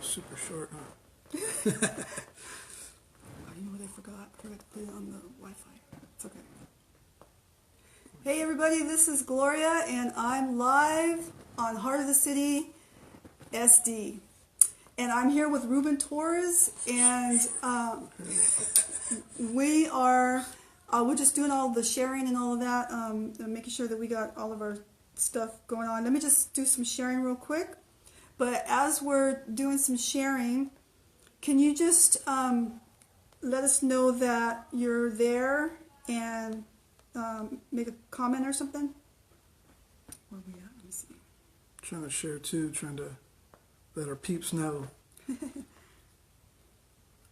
Super short, huh? Oh, you know what I forgot? I forgot to put it on the Wi-Fi. It's okay. Hey everybody, this is Gloria and I'm live on Heart of the City SD. And I'm here with Ruben Torres and we're just doing all the sharing and all of that, and making sure that we got all of our stuff going on. Let me just do some sharing real quick. But as we're doing some sharing, can you just let us know that you're there and make a comment or something? Where are we at? Let me see. Trying to share too, trying to let our peeps know.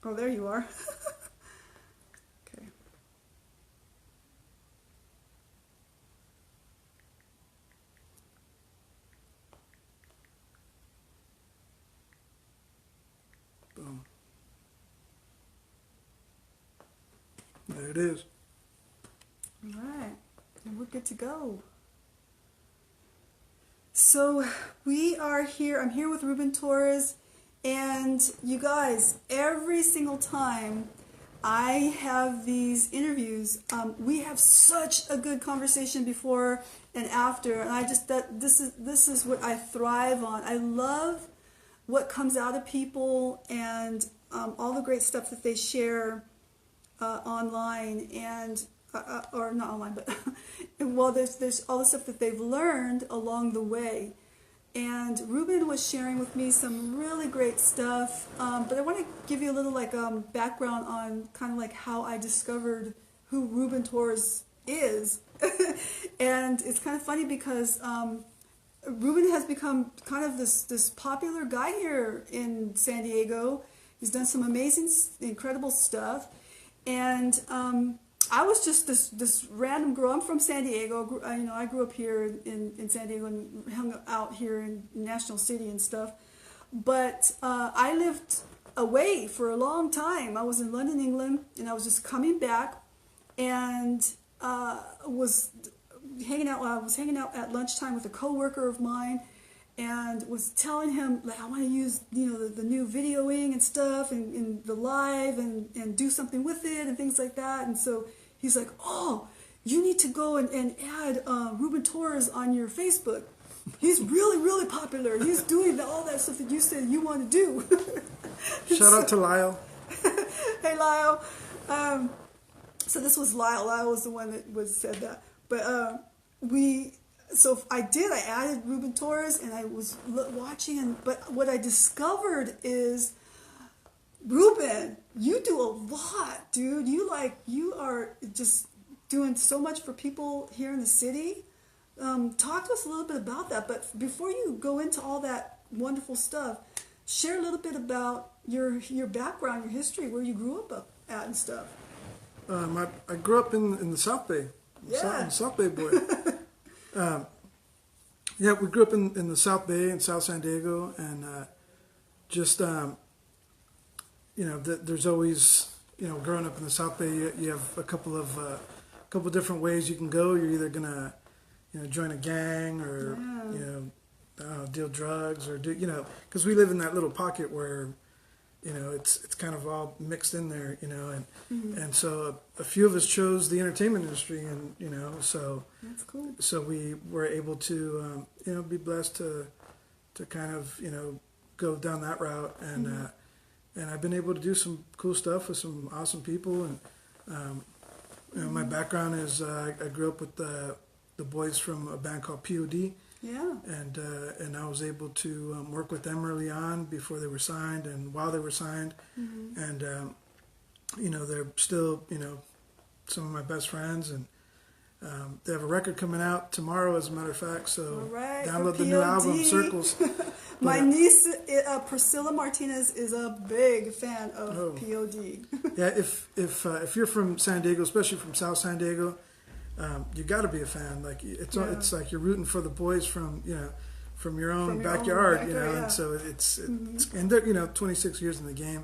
Oh, there you are. Okay. Boom. There it is. All right, and we're good to go. So we are here. I'm here with Ruben Torres, and you guys, every single time I have these interviews, we have such a good conversation before and after, and this is what I thrive on. I love what comes out of people and all the great stuff that they share online and or not online, but well, there's all the stuff that they've learned along the way. And Ruben was sharing with me some really great stuff, but I want to give you a little background on kind of like how I discovered who Ruben Torres is. And it's kind of funny because Ruben has become kind of this popular guy here in San Diego. He's done some amazing, incredible stuff. And I was just this random girl. I'm from San Diego. I grew up here in San Diego and hung out here in National City and stuff. But I lived away for a long time. I was in London, England, and I was just coming back and was hanging out. I was hanging out at lunchtime with a coworker of mine, and was telling him like I want to use the new videoing and stuff and the live and do something with it and things like that. And so he's like, oh, you need to go and add Ruben Torres on your Facebook. He's really popular. He's doing all that stuff that you said you want to do. Shout out to Lyle. Hey Lyle. So this was Lyle. Lyle was the one that said that. But So I added Ruben Torres, and I was watching, but what I discovered is, Ruben, you do a lot, dude. You are just doing so much for people here in the city. Talk to us a little bit about that, but before you go into all that wonderful stuff, share a little bit about your background, your history, where you grew up at and stuff. I grew up in the South Bay. Yeah. South Bay boy. Yeah, we grew up in the South Bay in South San Diego, and there's always, growing up in the South Bay, you have a couple different ways you can go. You're either gonna, join a gang or, deal drugs or because we live in that little pocket where, it's kind of all mixed in there, and so a few of us chose the entertainment industry, and so That's cool. So we were able to be blessed to kind of go down that route, and and I've been able to do some cool stuff with some awesome people, and my background is I grew up with the boys from a band called POD. Yeah. And I was able to work with them early on before they were signed and while they were signed, and they're still some of my best friends, and they have a record coming out tomorrow, as a matter of fact. So right, download the new album, Circles. My niece Priscilla Martinez is a big fan of POD. Yeah, if you're from San Diego, especially from South San Diego, you got to be a fan. Like it's like you're rooting for the boys from your own backyard, yeah. And so it's and they're 26 years in the game,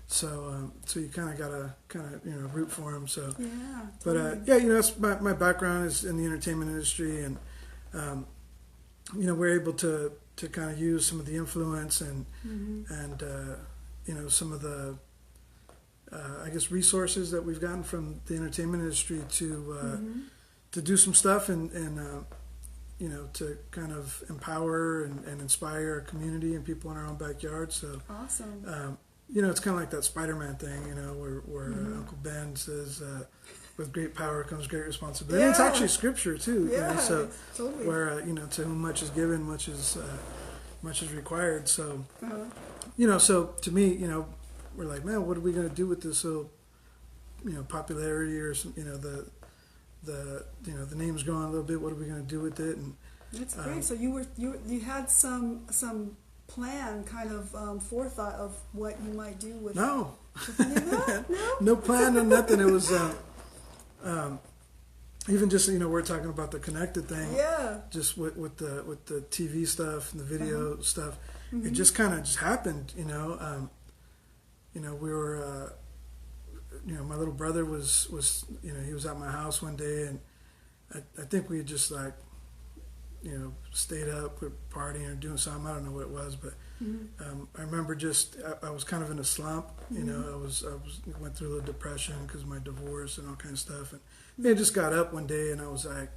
so you kind of gotta root for them. So yeah, totally. But that's my background is in the entertainment industry, and we're able to to kind of use some of the influence and you know, some of the I guess resources that we've gotten from the entertainment industry to do some stuff and you know, to kind of empower and inspire our community and people in our own backyard. So awesome. You know, it's kind of like that Spider-Man thing, you know, where Uncle Ben says, "With great power comes great responsibility." And it's actually scripture too. Yeah, you know, so totally. where you know, to whom much is given, much is required. So you know, so to me, you know, we're like, man, what are we going to do with this? So you know, popularity or some, you know, the you know, the name's growing a little bit. What are we going to do with it? And that's great. So you had some plan, kind of forethought of what you might do with no. No plan or nothing. It was even just, you know, we're talking about the connected thing. Yeah. Just with the TV stuff and the video stuff, it just kind of just happened. You know, we were. You know, my little brother was you know, he was at my house one day, and I think we had just like, you know, stayed up, we're partying or doing something. I don't know what it was, but I remember just I was kind of in a slump. You know, I went through a little depression because of my divorce and all kinds of stuff, and I just got up one day and I was like,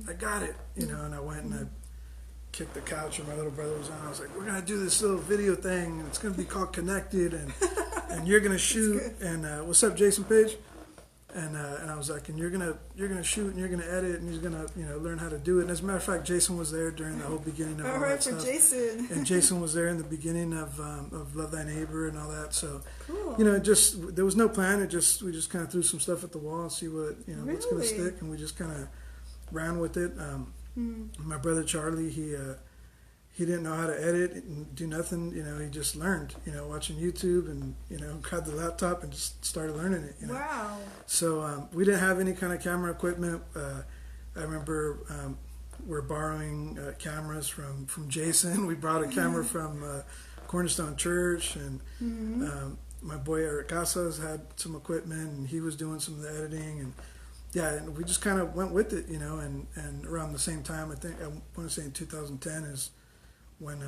I got it, you know, and I went and I kicked the couch where my little brother was on. I was like, we're gonna do this little video thing, and it's gonna be called Connected, and you're gonna shoot, and what's up, Jason Page? And I was like, and you're gonna shoot, and you're gonna edit, and he's gonna, you know, learn how to do it. And as a matter of fact, Jason was there during the whole beginning of all that stuff. Jason. And Jason was there in the beginning of Love Thy Neighbor and all that. So, cool. you know, there was no plan. We just kind of threw some stuff at the wall and see what, you know, what's gonna stick, and we just kind of ran with it. My brother Charlie, he didn't know how to edit and do nothing. You know, he just learned, you know, watching YouTube, and, you know, grabbed the laptop and just started learning it. You know? Wow. So we didn't have any kind of camera equipment. I remember we're borrowing cameras from Jason. We brought a camera from Cornerstone Church, and my boy Eric Casas had some equipment, and he was doing some of the editing, and yeah, and we just kind of went with it, you know, and around the same time, I think, I want to say in 2010 is when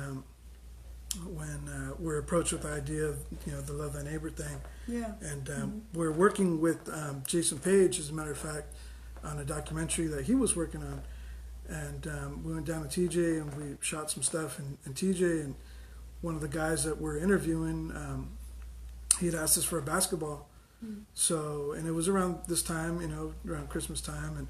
we're approached with the idea of, you know, the Love Thy Neighbor thing. Yeah. And we're working with Jason Page, as a matter of fact, on a documentary that he was working on. And we went down to TJ and we shot some stuff in TJ, and one of the guys that we're interviewing, he had asked us for a basketball. So, and it was around this time, you know, around Christmas time, and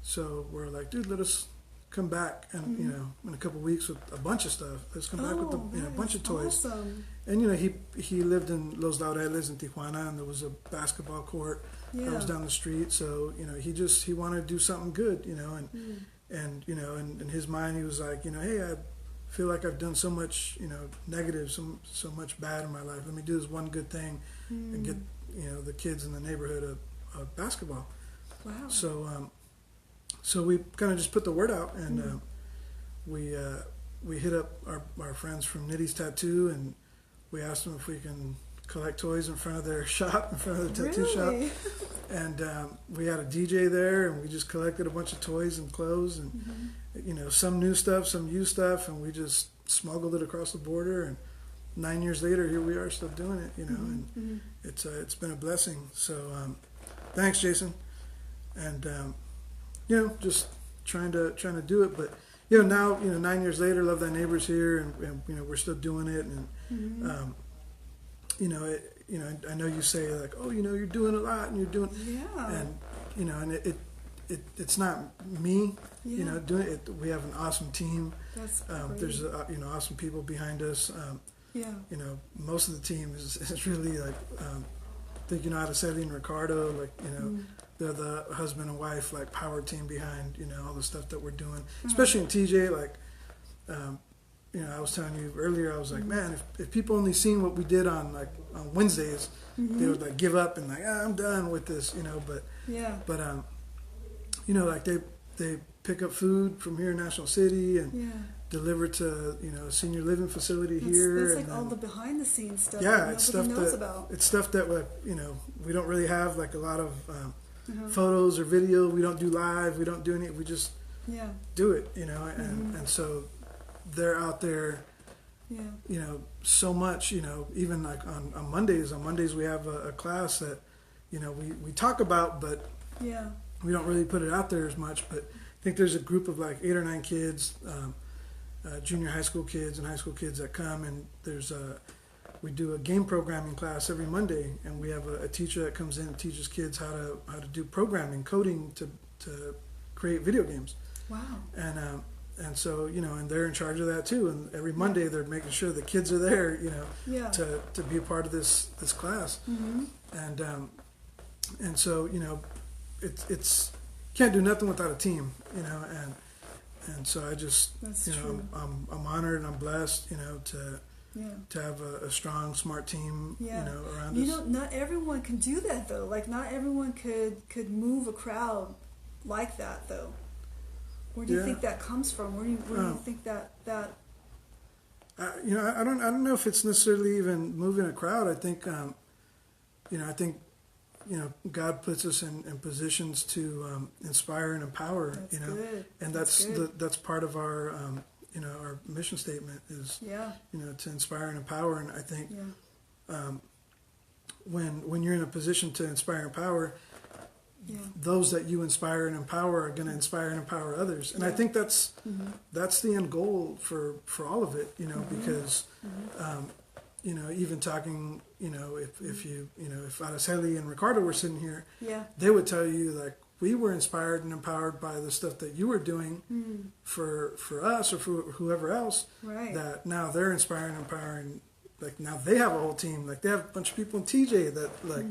so we're like, dude, let us come back, and you know, in a couple of weeks with a bunch of stuff. Let's come back with a bunch of toys. Awesome. And you know, he lived in Los Laureles in Tijuana, and there was a basketball court that was down the street. So you know, he wanted to do something good, you know, and you know, and in his mind, he was like, you know, hey, I feel like I've done so much, you know, negative, so much bad in my life. Let me do this one good thing and get, you know, the kids in the neighborhood a basketball. Wow. So we kind of just put the word out, and we hit up our friends from Nitty's Tattoo, and we asked them if we can collect toys in front of their shop, in front of their tattoo shop. And we had a DJ there, and we just collected a bunch of toys and clothes, and you know, some new stuff, some used stuff, and we just smuggled it across the border. And 9 years later, here we are still doing it, you know, and it's been a blessing. So thanks, Jason. And you know, just trying to do it. But you know, now, you know, 9 years later, Love Thy Neighbor's here, and you know, we're still doing it. And you know, I know you say like, oh, you know, you're doing a lot, and you're doing, and you know, and it's not me, you know, doing it. We have an awesome team. That's great. There's you know, awesome people behind us. You know, most of the team is really like, I think, you know, out of Sally and Ricardo, like, you know, they're the husband and wife, like, power team behind, you know, all the stuff that we're doing, especially in TJ. Like, you know, I was telling you earlier, I was like, man, if people only seen what we did on Wednesdays, they would like give up and like, I'm done with this, you know. But you know, like they pick up food from here in National City and deliver to, you know, a senior living facility here. That's like all the behind the scenes stuff. Yeah, it's stuff stuff about. It's stuff that, like, you know, we don't really have like a lot of photos or video. We don't do live. We don't do any. We just do it, you know. And so they're out there, Yeah. you know, so much, you know, even like on Mondays we have a class that, you know, we talk about, but Yeah. we don't really put it out there as much. But I think there's a group of like 8 or 9 kids, junior high school kids and high school kids that come, and we do a game programming class every Monday, and we have a teacher that comes in and teaches kids how to do programming, coding to create video games. Wow. And so, you know, and they're in charge of that too. And every Monday they're making sure the kids are there, you know, Yeah. to be a part of this class. Mm-hmm. And so, you know, it's can't do nothing without a team, you know, and so I just, That's you know, true. I'm honored and I'm blessed, you know, Yeah. to have a strong, smart team, Yeah. you know, around You us. know, not everyone can do that though. Like, not everyone could move a crowd like that though. Where do you Yeah. think that comes from? Where do you think that You know, I don't know if it's necessarily even moving a crowd. I think, you know, God puts us in positions to inspire and empower. That's you know, good. and That's that's part of our you know, our mission statement is, Yeah. you know, to inspire and empower. And I think Yeah. when you're in a position to inspire and empower, Yeah. those that you inspire and empower are going to inspire and empower others. And I Yeah. think that's Mm-hmm. that's the end goal for all of it, you know, because Mm-hmm. you know, even talking, you know, if you know, if Araceli and Ricardo were sitting here, Yeah. they would tell you like we were inspired and empowered by the stuff that you were doing for us or for whoever else. Right. That now they're inspiring and empowering. Like now they have a whole team. Like they have a bunch of people in TJ that like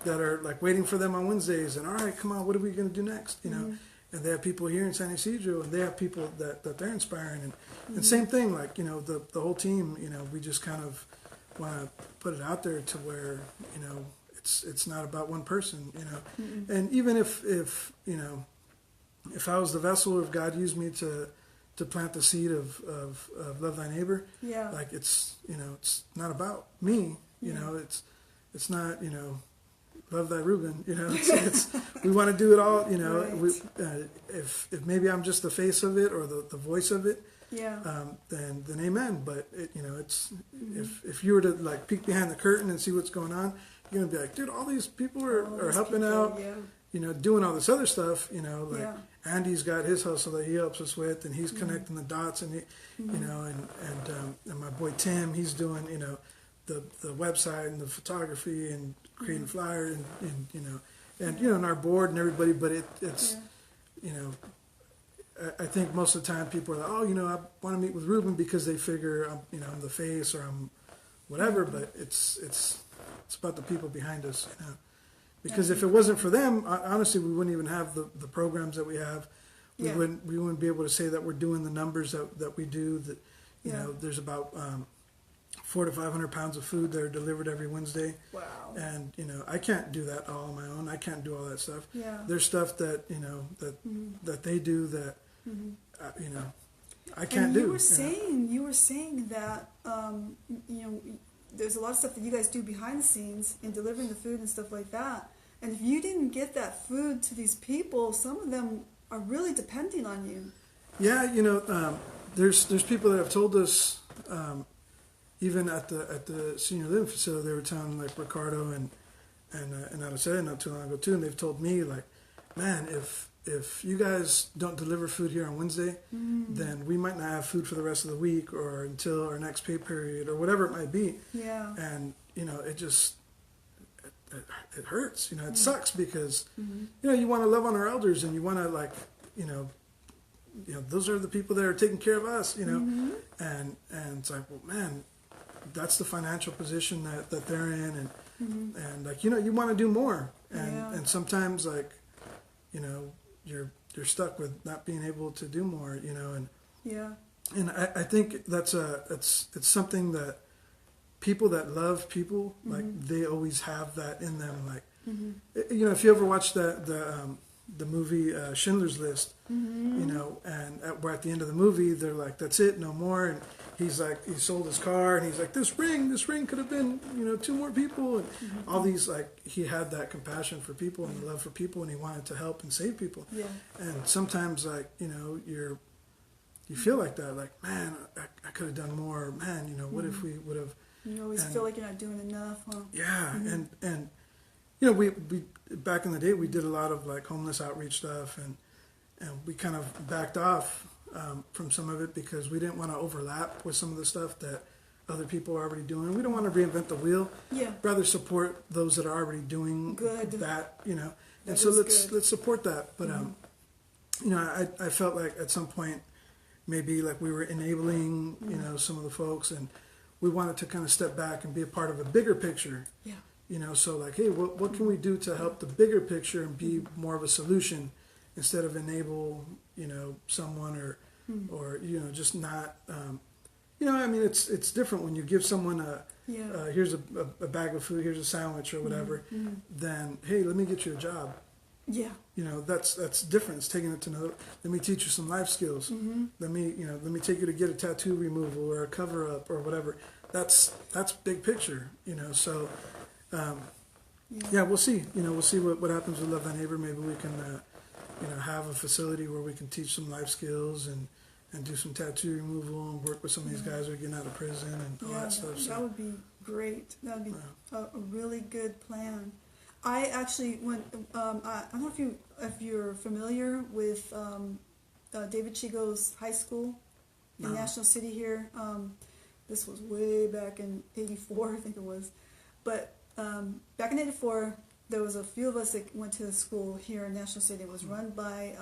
that are like waiting for them on Wednesdays. And all right, come on, what are we going to do next? You know. And they have people here in San Ysidro, and they have people that they're inspiring. And same thing, like, you know, the whole team, you know, we just kind of want to put it out there to where, you know, it's not about one person, you know. And even if you know, if I was the vessel, if God used me to plant the seed of love thy neighbor, Yeah. like it's, you know, it's not about me, you Yeah. know, it's not, you know, love thy Ruben, you know, it's we want to do it all, you know. Right. If maybe I'm just the face of it or the voice of it, Yeah. then amen. But it, you know, it's if you were to like peek behind the curtain and see what's going on, you're gonna be like, dude, all these people All are these helping people, out, Yeah. you know, doing all this other stuff, you know, like Yeah. Andy's got his hustle that he helps us with, and he's connecting the dots, and he, you know, and my boy Tim, he's doing, you know, the website and the photography and creating flyers and you know, and you know, and our board and everybody, but it's Yeah. you know, I think most of the time people are like, oh, you know, I want to meet with Ruben because they figure I'm, you know, I'm the face or I'm whatever, but it's about the people behind us, you know. Because if it wasn't for them, honestly, we wouldn't even have the programs that we have. We Yeah. wouldn't be able to say that we're doing the numbers that we do. That you Yeah. know, there's about 400 to 500 pounds of food that are delivered every Wednesday. Wow. And you know, I can't do that all on my own. I can't do all that stuff. Yeah. There's stuff that you know that they do that you know I can't and do. You were saying that you know, there's a lot of stuff that you guys do behind the scenes in delivering the food and stuff like that. And if you didn't get that food to these people, some of them are really depending on you. Yeah, you know, there's people that have told us, even at the senior living facility, they were telling like Ricardo and Araceli not too long ago too, and they've told me like, man, if you guys don't deliver food here on Wednesday, then we might not have food for the rest of the week or until our next pay period or whatever it might be. Yeah. And you know, it just it hurts. You know, it sucks because you know, you want to love on our elders and you want to like, you know, those are the people that are taking care of us. You know, and it's like, well, man, that's the financial position that they're in, and like, you know, you want to do more, and sometimes like, you know, you're stuck with not being able to do more. You know, and I think it's something that people that love people, like they always have that in them. Like, you know, if you ever watch the movie Schindler's List, you know, and at the end of the movie, they're like, that's it, no more. And he's like, he sold his car, and he's like, this ring could have been, you know, 2 more people, and all these, like, he had that compassion for people and the love for people, and he wanted to help and save people. Yeah. And sometimes, like, you know, you feel like that, like, man, I could have done more. Man, what if we would have? You always feel like you're not doing enough, huh? Yeah, and we back in the day we did a lot of like homeless outreach stuff, and we kind of backed off from some of it because we didn't want to overlap with some of the stuff that other people are already doing. We don't want to reinvent the wheel. Yeah. Rather support those that are already doing Good. that, And That so is good. let's support that. But I felt like at some point maybe like we were enabling, some of the folks, and we wanted to kind of step back and be a part of a bigger picture. Yeah. So like, hey, what can we do to help the bigger picture and be more of a solution instead of enable, someone or just not. I mean, it's different when you give someone here's a bag of food, here's a sandwich or whatever, than, hey, let me get you a job. Yeah. That's different. It's taking it to another. Let me teach you some life skills. Let me take you to get a tattoo removal or a cover up or whatever. That's big picture. So, we'll see. We'll see what happens with Love Thy Neighbor. Maybe we can, have a facility where we can teach some life skills and do some tattoo removal and work with some of these guys who are getting out of prison and all that stuff. So, that would be great. That would be a really good plan. I actually went. I don't know if you're familiar with David Chigo's high school in National City here. This was way back in '84, I think it was. But back in '84, there was a few of us that went to the school here in National City. It was run by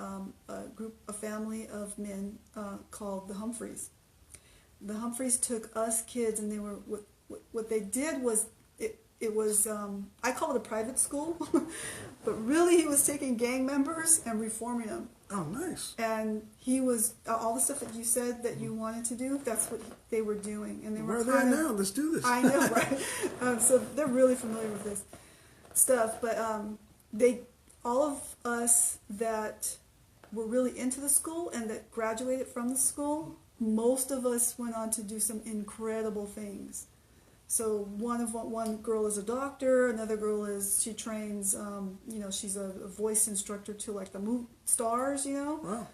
a family of men called the Humphreys. The Humphreys took us kids, and they were what they did was it was I call it a private school, but really he was taking gang members and reforming them. Oh, nice. And he was all the stuff that you said that you wanted to do. That's what they were doing, and they were. Where are they now? Let's do this. I know, right? So they're really familiar with this stuff, but all of us that were really into the school and that graduated from the school, most of us went on to do some incredible things. So one girl is a doctor, another girl she trains, she's a voice instructor to like the movie stars, Wow.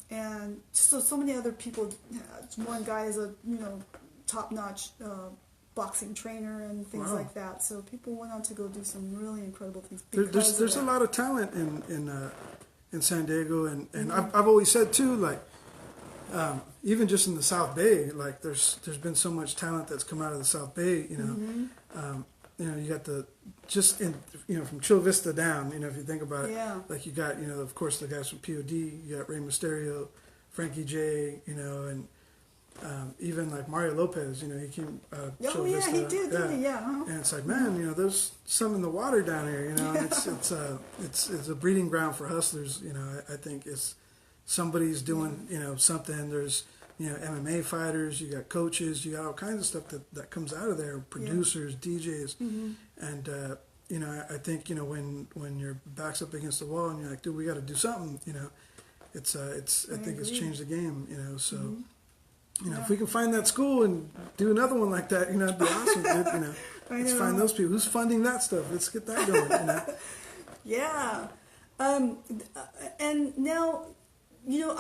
And so many other people. One guy is a top-notch boxing trainer and things like that. So people went on to go do some really incredible things. There's a lot of talent in San Diego, and I've always said too, like even just in the South Bay, like there's been so much talent that's come out of the South Bay. You got from Chula Vista down. If you think about it, like you got of course the guys from POD. You got Rey Mysterio, Frankie J. And even like Mario Lopez, he came out of Chula Vista. He did, didn't he? Yeah. Uh-huh. And it's like, man, there's some in the water down here, it's a breeding ground for hustlers, I think it's somebody's doing, something. There's, MMA fighters, you got coaches, you got all kinds of stuff that comes out of there, producers, DJs. And, I think, when your back's up against the wall and you're like, dude, we got to do something, I think it's changed the game, so. If we can find that school and do another one like that, it'd be awesome. Let's find those people. Who's funding that stuff? Let's get that going. Yeah. And now, you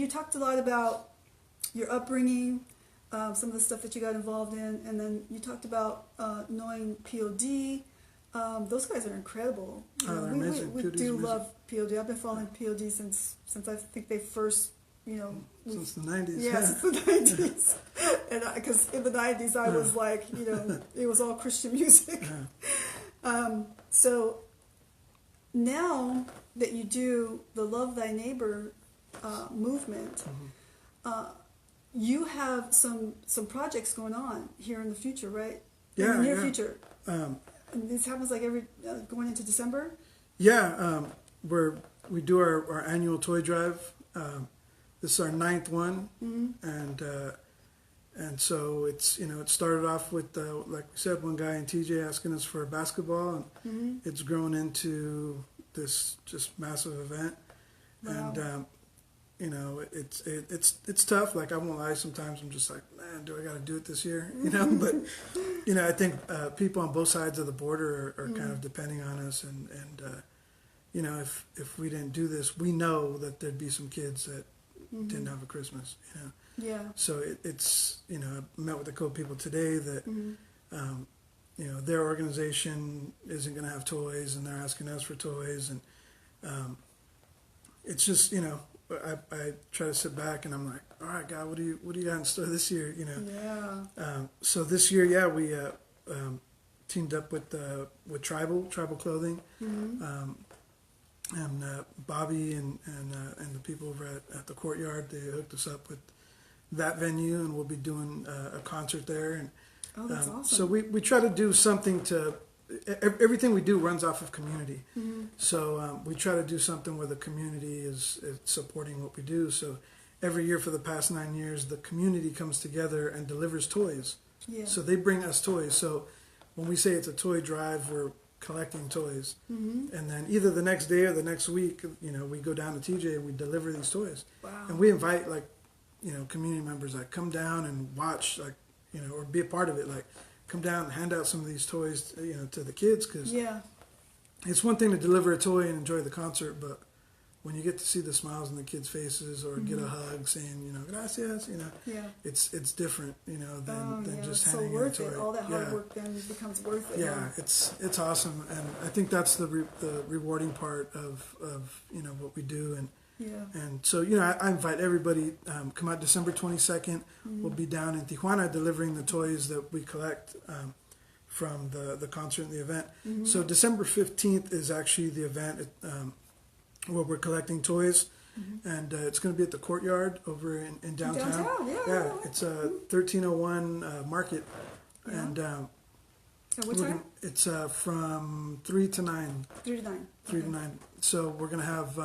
talked a lot about your upbringing, some of the stuff that you got involved in, and then you talked about knowing POD. Those guys are incredible. They're amazing. We do love POD. I've been following POD since I think they first. Since the 90s. Yeah, since the 90s. And because in the 90s I was like, it was all Christian music. So now that you do the Love Thy Neighbor movement, you have some projects going on here in the future, right? Yeah, in the near future. And this happens like going into December? Yeah, we do our annual toy drive. This is our 9th one, and so it's it started off with like we said, one guy in TJ asking us for a basketball, and it's grown into this just massive event. Wow. And it's tough. Like I won't lie, sometimes I'm just like, man, do I got to do it this year? But I think people on both sides of the border are kind of depending on us, and if we didn't do this, we know that there'd be some kids that didn't have a Christmas. You know. Yeah. So it's you know, I met with a couple people today that you know, their organization isn't going to have toys, and they're asking us for toys, and it's just, you know, I try to sit back and I'm like, all right, God, what do you got in store this year? You know. Yeah. So this year, yeah, we teamed up with Tribal Clothing, and Bobby and the people over at the Courtyard. They hooked us up with that venue, and we'll be doing a concert there. And Oh, that's awesome. so we try to do something to. Everything we do runs off of community. So we try to do something where the community is supporting what we do. So every year for the past 9 years, the community comes together and delivers toys. Yeah. So they bring us toys. So when we say it's a toy drive, we're collecting toys. And then either the next day or the next week, you know, we go down to TJ and we deliver these toys. Wow. And we invite, like, you know, community members, like, come down and watch, like, you know, or be a part of it, like, come down and hand out some of these toys, you know, to the kids, because Yeah. it's one thing to deliver a toy and enjoy the concert, but when you get to see the smiles on the kids' faces or get a hug saying, you know, gracias, you know, Yeah. it's different, you know, than just so handing worth in a toy. it. All that hard work then becomes worth it. Yeah, it's awesome, and I think that's the rewarding part of you know, what we do. And so, you know, I invite everybody, come out December 22nd. We'll be down in Tijuana delivering the toys that we collect from the concert and the event. So December 15th is actually the event where we're collecting toys. And it's going to be at the Courtyard over in downtown. Yeah. It's a 1301 Market. Yeah. And At what time? it's from 3 to 9. 3 to 9. 3 to 9. So we're going to have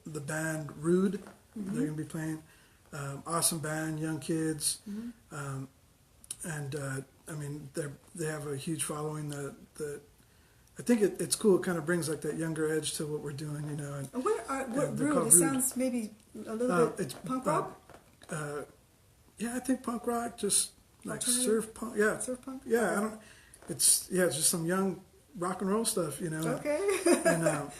the band Rude. They're going to be playing. Awesome band, young kids. And I mean, they have a huge following. I think it's cool. It kind of brings like that younger edge to what we're doing, you know. And, What they're Rude? called It Rude. sounds maybe a little bit it's punk rock? Yeah, I think punk rock, just like Alternative? surf punk. Yeah, Surf punk? yeah. I don't. It's just some young rock and roll stuff, you know. Okay. And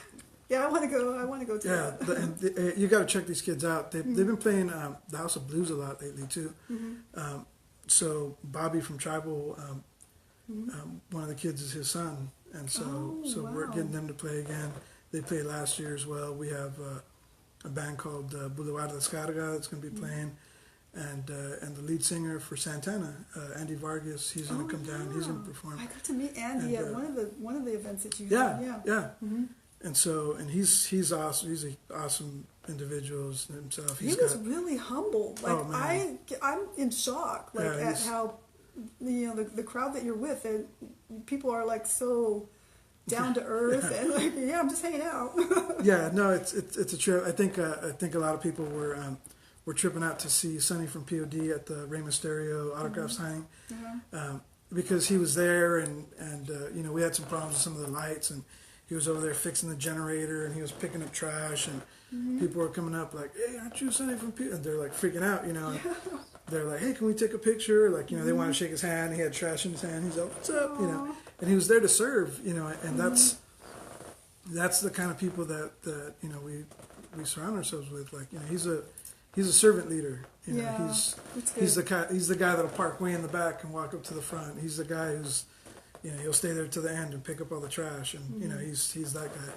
Yeah, I want to go to yeah, that. you got to check these kids out. They've been playing the House of Blues a lot lately too. So Bobby from Tribal, one of the kids is his son, and so we're wow. getting them to play again. They played last year as well. We have a band called Boulevard Descarga that's going to be playing, and the lead singer for Santana, Andy Vargas, he's going to come down. He's going to perform. I got to meet Andy And, at one of the events that you Yeah, had. yeah. And so, and he's awesome. He's an awesome individual himself. He was really humble. Like Oh, man. I'm in shock. Like Yeah, at how, you know, the crowd that you're with, and people are like so down to earth and like, yeah, I'm just hanging out. Yeah, no, it's a trip. I think a lot of people were tripping out to see Sonny from POD at the Rey Mysterio autograph signing, because he was there, and you know, we had some problems with some of the lights, and he was over there fixing the generator, and he was picking up trash, and people were coming up like, "Hey, aren't you Sonny from POD?" And they're like freaking out, you know. And they're like, "Hey, can we take a picture?" Like, you know, they want to shake his hand. He had trash in his hand. He's like, "What's up?" You know, and he was there to serve, you know, and that's the kind of people that you know, we surround ourselves with. Like, you know, he's a servant leader. You know, Yeah, he's the guy that'll park way in the back and walk up to the front. He's the guy who's, you know, he'll stay there to the end and pick up all the trash, and you know, he's that guy.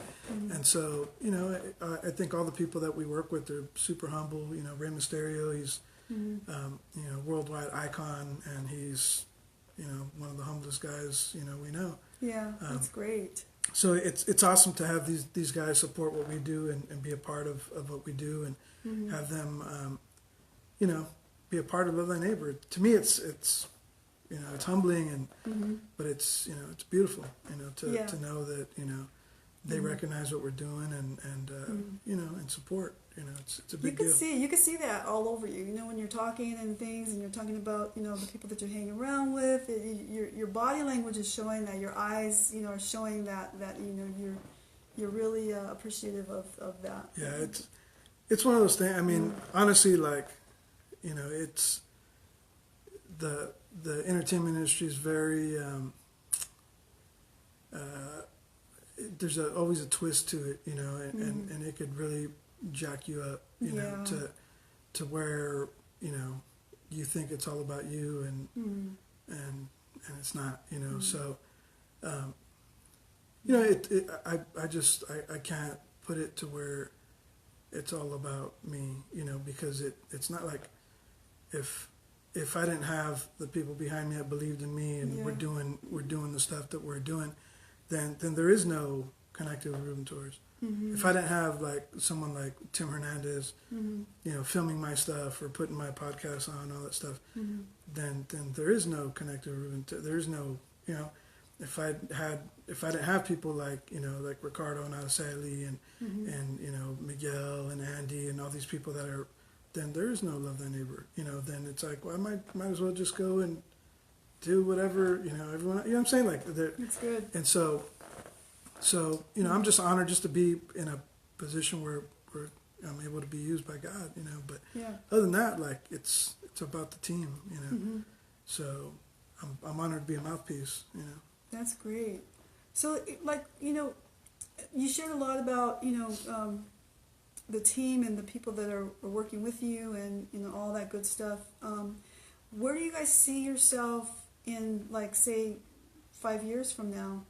And so, you know, I think all the people that we work with are super humble. You know, Rey Mysterio, he's you know, worldwide icon, and he's, you know, one of the humblest guys, you know, we know. Yeah, that's great. So it's awesome to have these guys support what we do, and be a part of what we do, and have them you know, be a part of Love Thy Neighbor. To me, it's you know, it's humbling, and but it's, you know, it's beautiful, you know, to know that, you know, they recognize what we're doing, and you know, and support. You know, it's a big deal. You can see that all over you. You know, when you're talking and things, and you're talking about, you know, the people that you're hanging around with. Your body language is showing that. Your eyes, you know, are showing that you know, you're really appreciative of that. Yeah, it's one of those things. I mean, honestly, like, you know, it's the entertainment industry is very there's always a twist to it, you know, and it could really jack you up, you Yeah. know, to where, you know, you think it's all about you, and it's not, you know. So, you know, I can't put it to where it's all about me, you know, because it's not like if I didn't have the people behind me that believed in me and Yeah. we're doing the stuff that we're doing, then there is no connected with Ruben Torres. If I didn't have like someone like Tim Hernandez, you know, filming my stuff or putting my podcast on, all that stuff, then there is no connected with Ruben. There is no, you know, if I didn't have people like, you know, like Ricardo and Adesanya and you know, Miguel and Andy and all these people that are, then there is no love thy neighbor, you know. Then it's like, well, I might as well just go and do whatever, you know, everyone, you know what I'm saying, like It's good. and so you know, I'm just honored just to be in a position where I'm able to be used by God, you know. But Yeah. other than that, like it's about the team, you know. So I'm honored to be a mouthpiece, you know. That's great. So, like, you know, you shared a lot about, you know, the team and the people that are working with you and, you know, all that good stuff. Where do you guys see yourself in, like, say, 5 years from now?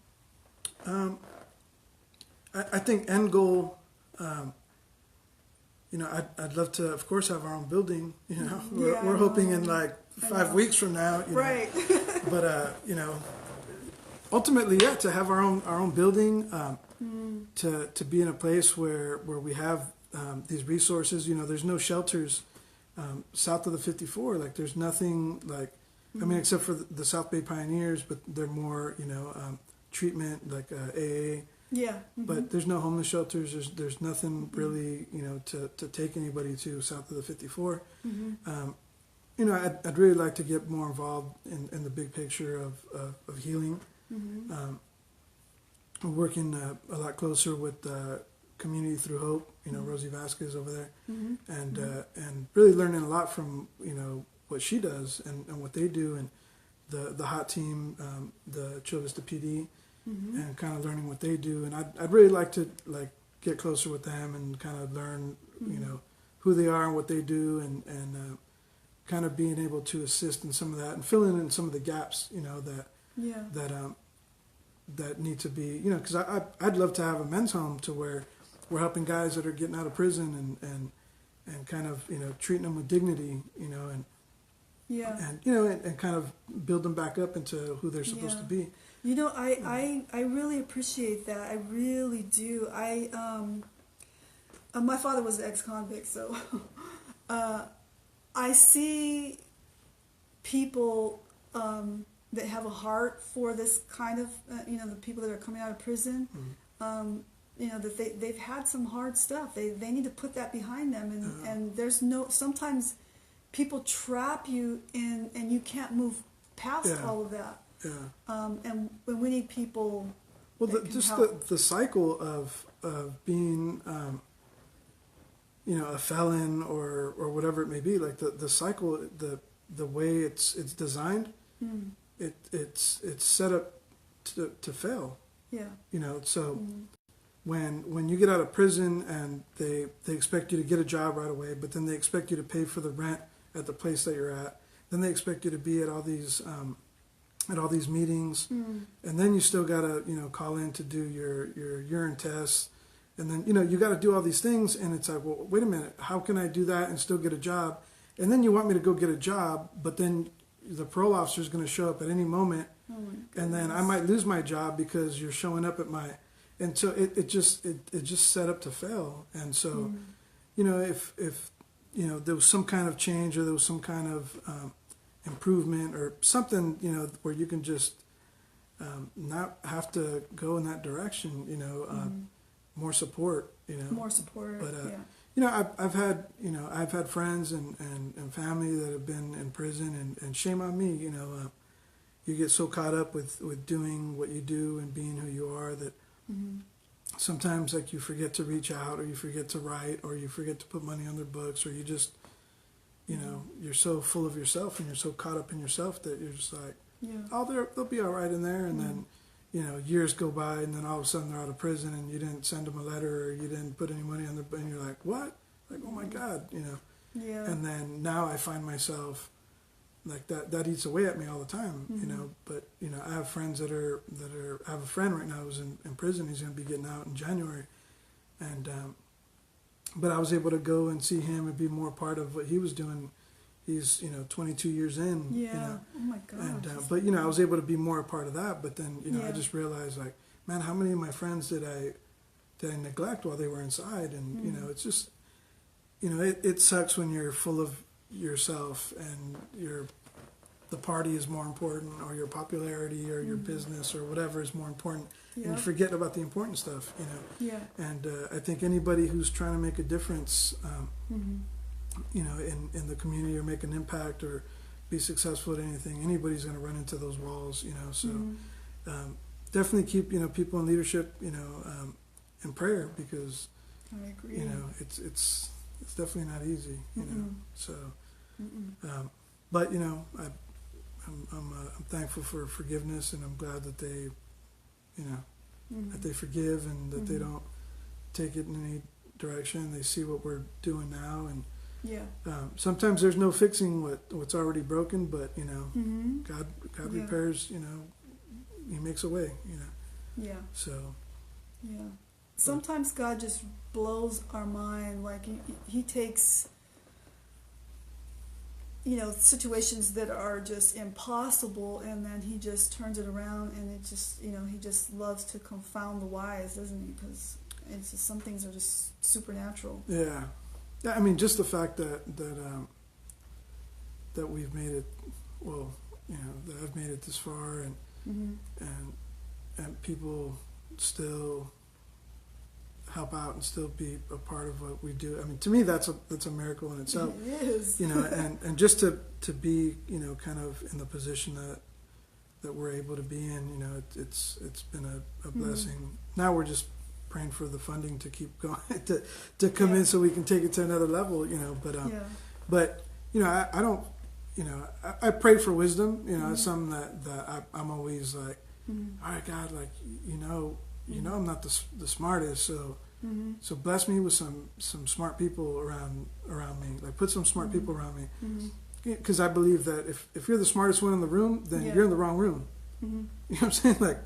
I think end goal, you know, I'd love to, of course, have our own building, you know. Yeah, We're I hoping know. in like I 5 know. weeks from now, you know. Right. But you know, ultimately, yeah, to have our own building, to be in a place where we have these resources. You know, there's no shelters south of the 54. Like, there's nothing like, I mean, except for the South Bay Pioneers, but they're more, you know, treatment like AA. Yeah. But there's no homeless shelters. There's nothing really, you know, to take anybody to south of the 54. You know, I'd really like to get more involved in the big picture of healing. We're working a lot closer with Community Through Hope. You know, Rosie Vasquez over there, and really learning a lot from, you know, what she does and what they do, and the hot team, the Chula Vista PD. And kind of learning what they do, and I'd really like to like get closer with them and kind of learn, you know, who they are and what they do, and kind of being able to assist in some of that and filling in some of the gaps, you know, that need to be, you know, because I'd love to have a men's home to where we're helping guys that are getting out of prison and kind of, you know, treating them with dignity, you know, and you know, and kind of build them back up into who they're supposed to be. You know, I really appreciate that. I really do. My father was an ex-convict, so I see people that have a heart for this kind of, you know, the people that are coming out of prison. You know, that they've had some hard stuff. They need to put that behind them, and there's no, sometimes people trap you in, and you can't move past all of that. And we need people. Well, the cycle of being, you know, a felon or whatever it may be, like the cycle, the way it's designed, it's set up to fail. Yeah. You know, so when you get out of prison and they expect you to get a job right away, but then they expect you to pay for the rent at the place that you're at, then they expect you to be at all these meetings, and then you still gotta, you know, call in to do your urine tests, and then, you know, you gotta do all these things, and it's like, well, wait a minute, how can I do that and still get a job? And then you want me to go get a job, but then the parole officer is going to show up at any moment, and then I might lose my job because you're showing up at my, and so it just set up to fail. And so, you know, if you know, there was some kind of change, or there was some kind of improvement or something, you know, where you can just not have to go in that direction, you know, more support, you know. More support. But you know, I've had friends and family that have been in prison, and shame on me, you know. You get so caught up with doing what you do and being who you are that sometimes, like, you forget to reach out, or you forget to write, or you forget to put money on their books, or you just, you know, you're so full of yourself and you're so caught up in yourself that you're just like, oh, they'll be all right in there, and then, years go by and then all of a sudden they're out of prison and you didn't send them a letter or you didn't put any money on their, and you're like, what? Like, oh my God, Yeah. And then now I find myself like that eats away at me all the time, but I have friends that are, I have a friend right now who's in prison. He's going to be getting out in January. And, but I was able to go and see him and be more part of what he was doing. He's, 22 years in, Yeah. Oh my gosh. and, but, I was able to be more a part of that. But then, I Yeah. just realized like, man, how many of my friends did I neglect while they were inside? And, it's just, it sucks when you're full of yourself and the party is more important, or your popularity or your business or whatever is more important, and you Yep. forget about the important stuff, Yeah. And I think anybody who's trying to make a difference, in the community or make an impact or be successful at anything, anybody's going to run into those walls, So definitely keep people in leadership, in prayer, because I agree. it's definitely not easy, So, but I'm thankful for forgiveness, and I'm glad that they, that they forgive and that they don't take it in any direction. They see what we're doing now, and Yeah. sometimes there's no fixing what's already broken, but God Yeah. repairs. He makes a way. Yeah. So Yeah. Sometimes God just blows our mind. Like he takes, situations that are just impossible, and then he just turns it around, and it just, he just loves to confound the wise, doesn't he? Because it's just, some things are just supernatural. yeah. I mean, just the fact that we've made it, well, that I've made it this far, and people still help out and still be a part of what we do. I mean, to me, that's a miracle in itself. It is. And just to be, kind of in the position that we're able to be in, it's been a blessing. Now we're just praying for the funding to keep going, to come in so we can take it to another level, but I don't, I pray for wisdom, it's something that I'm always like, all right, God, like, I'm not the smartest, so bless me with some smart people around me, like put some smart people around me, because I believe that if you're the smartest one in the room, then you're in the wrong room. You know what I'm saying? Like,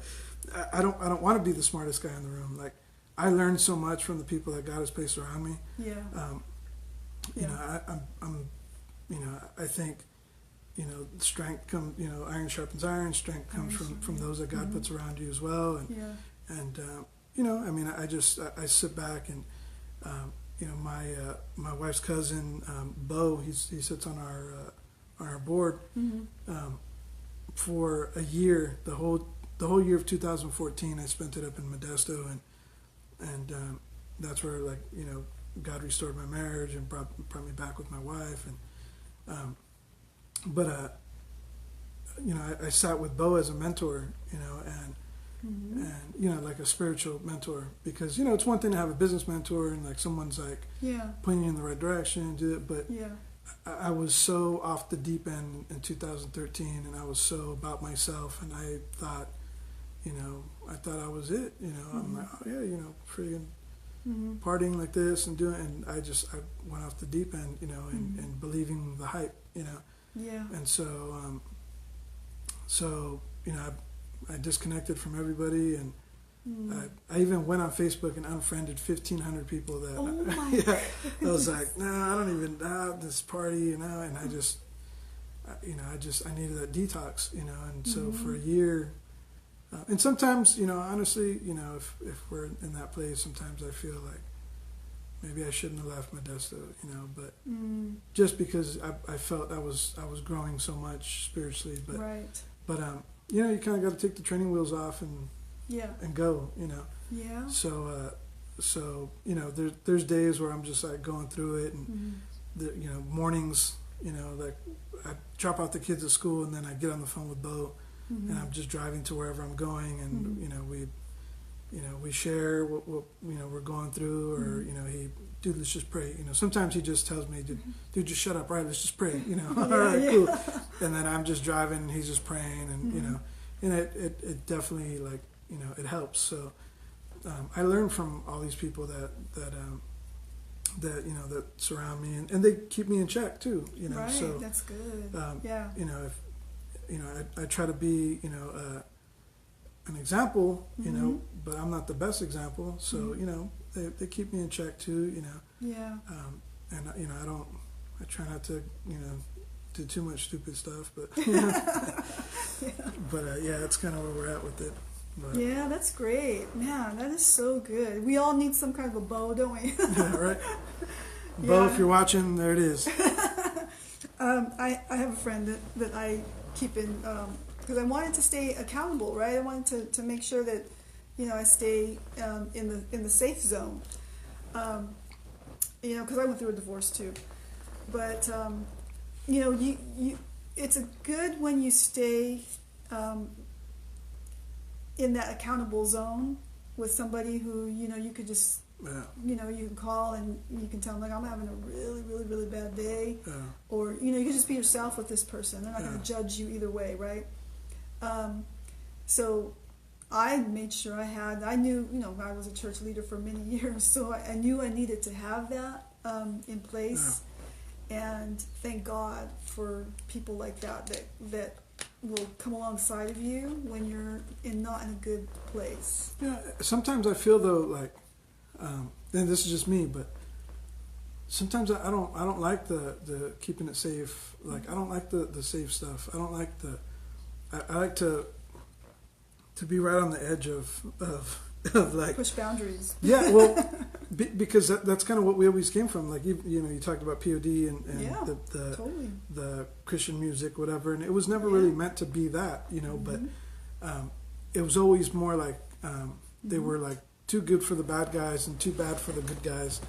I don't want to be the smartest guy in the room. Like, I learned so much from the people that God has placed around me. Yeah. I think, strength comes, iron sharpens iron. Strength comes from those that God puts around you as well. And I sit back and, my wife's cousin, Bo, he sits on our board, for a year, the whole year of 2014, I spent it up in Modesto, and that's where, like, God restored my marriage and brought me back with my wife, and I sat with Bo as a mentor, and like a spiritual mentor, because it's one thing to have a business mentor and like someone's like pointing you in the right direction and do it, but I was so off the deep end in 2013, and I was so about myself, and I thought I was it, I'm like, oh yeah, freaking partying like this and doing, and I went off the deep end, and believing the hype, and so I disconnected from everybody, and I even went on Facebook and unfriended 1,500 people that I was like, no, I don't even this party, and I just I needed that detox, and so for a year, and sometimes, honestly, if we're in that place, sometimes I feel like maybe I shouldn't have left Modesto, but just because I felt I was growing so much spiritually, but you kind of got to take the training wheels off and go, so there's days where I'm just like going through it, and mornings, like I drop off the kids at school, and then I get on the phone with Bo, and I'm just driving to wherever I'm going, and we share what we're going through, or dude, let's just pray. Sometimes he just tells me, dude, just shut up, right? Let's just pray. All right, cool. And then I'm just driving, and he's just praying, and and it definitely, like, it helps. So I learn from all these people that that surround me, and they keep me in check too. Right, so that's good. if I try to be an example, but I'm not the best example. So they keep me in check too. Yeah. And I try not to do too much stupid stuff, but but that's kind of where we're at with it. But, Yeah, that's great. Man, that is so good. We all need some kind of a bow, don't we? yeah, right. Bo, if you're watching, there it is. I have a friend that I keep in, because I wanted to stay accountable, right? I wanted to make sure that, I stay in the safe zone. Because I went through a divorce too. But, it's a good when you stay in that accountable zone with somebody who, you could just, you can call and you can tell them, like, I'm having a really, really, really bad day. Yeah. Or, you can just be yourself with this person. They're not going to judge you either way, right? So I made sure I knew, I was a church leader for many years, so I knew I needed to have that in place. And thank God for people like that will come alongside of you when you're not in a good place. Yeah, sometimes I feel though like, and this is just me, but sometimes I don't like the keeping it safe. Like I don't like the safe stuff. I don't like I like to be right on the edge of like push boundaries. Yeah, well, because that's kind of what we always came from. Like you talked about POD and Totally. the Christian music, whatever, and it was never really meant to be that, but it was always more like they were like too good for the bad guys and too bad for the good guys,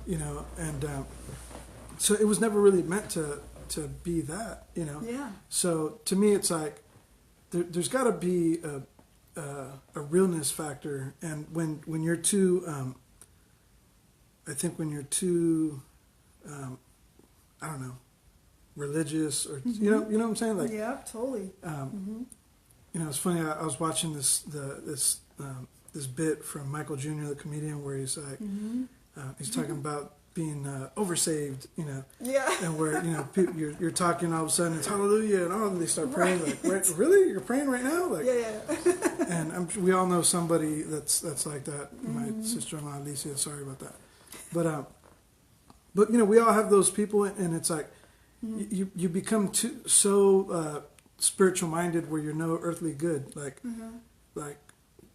and so it was never really meant to be that, Yeah. So to me, it's like there's got to be a realness factor, and when you're too, I think when you're too, I don't know, religious or you know what I'm saying, like Yeah, totally. It's funny. I was watching this bit from Michael Jr., the comedian, where he's like, he's talking about being oversaved, Yeah. and where people, you're talking, all of a sudden it's hallelujah, and they start praying like, really, you're praying right now, like, Yeah. and we all know somebody that's like that. My sister-in-law Alicia, sorry about that, but we all have those people, and it's like you become so spiritual minded where you're no earthly good, like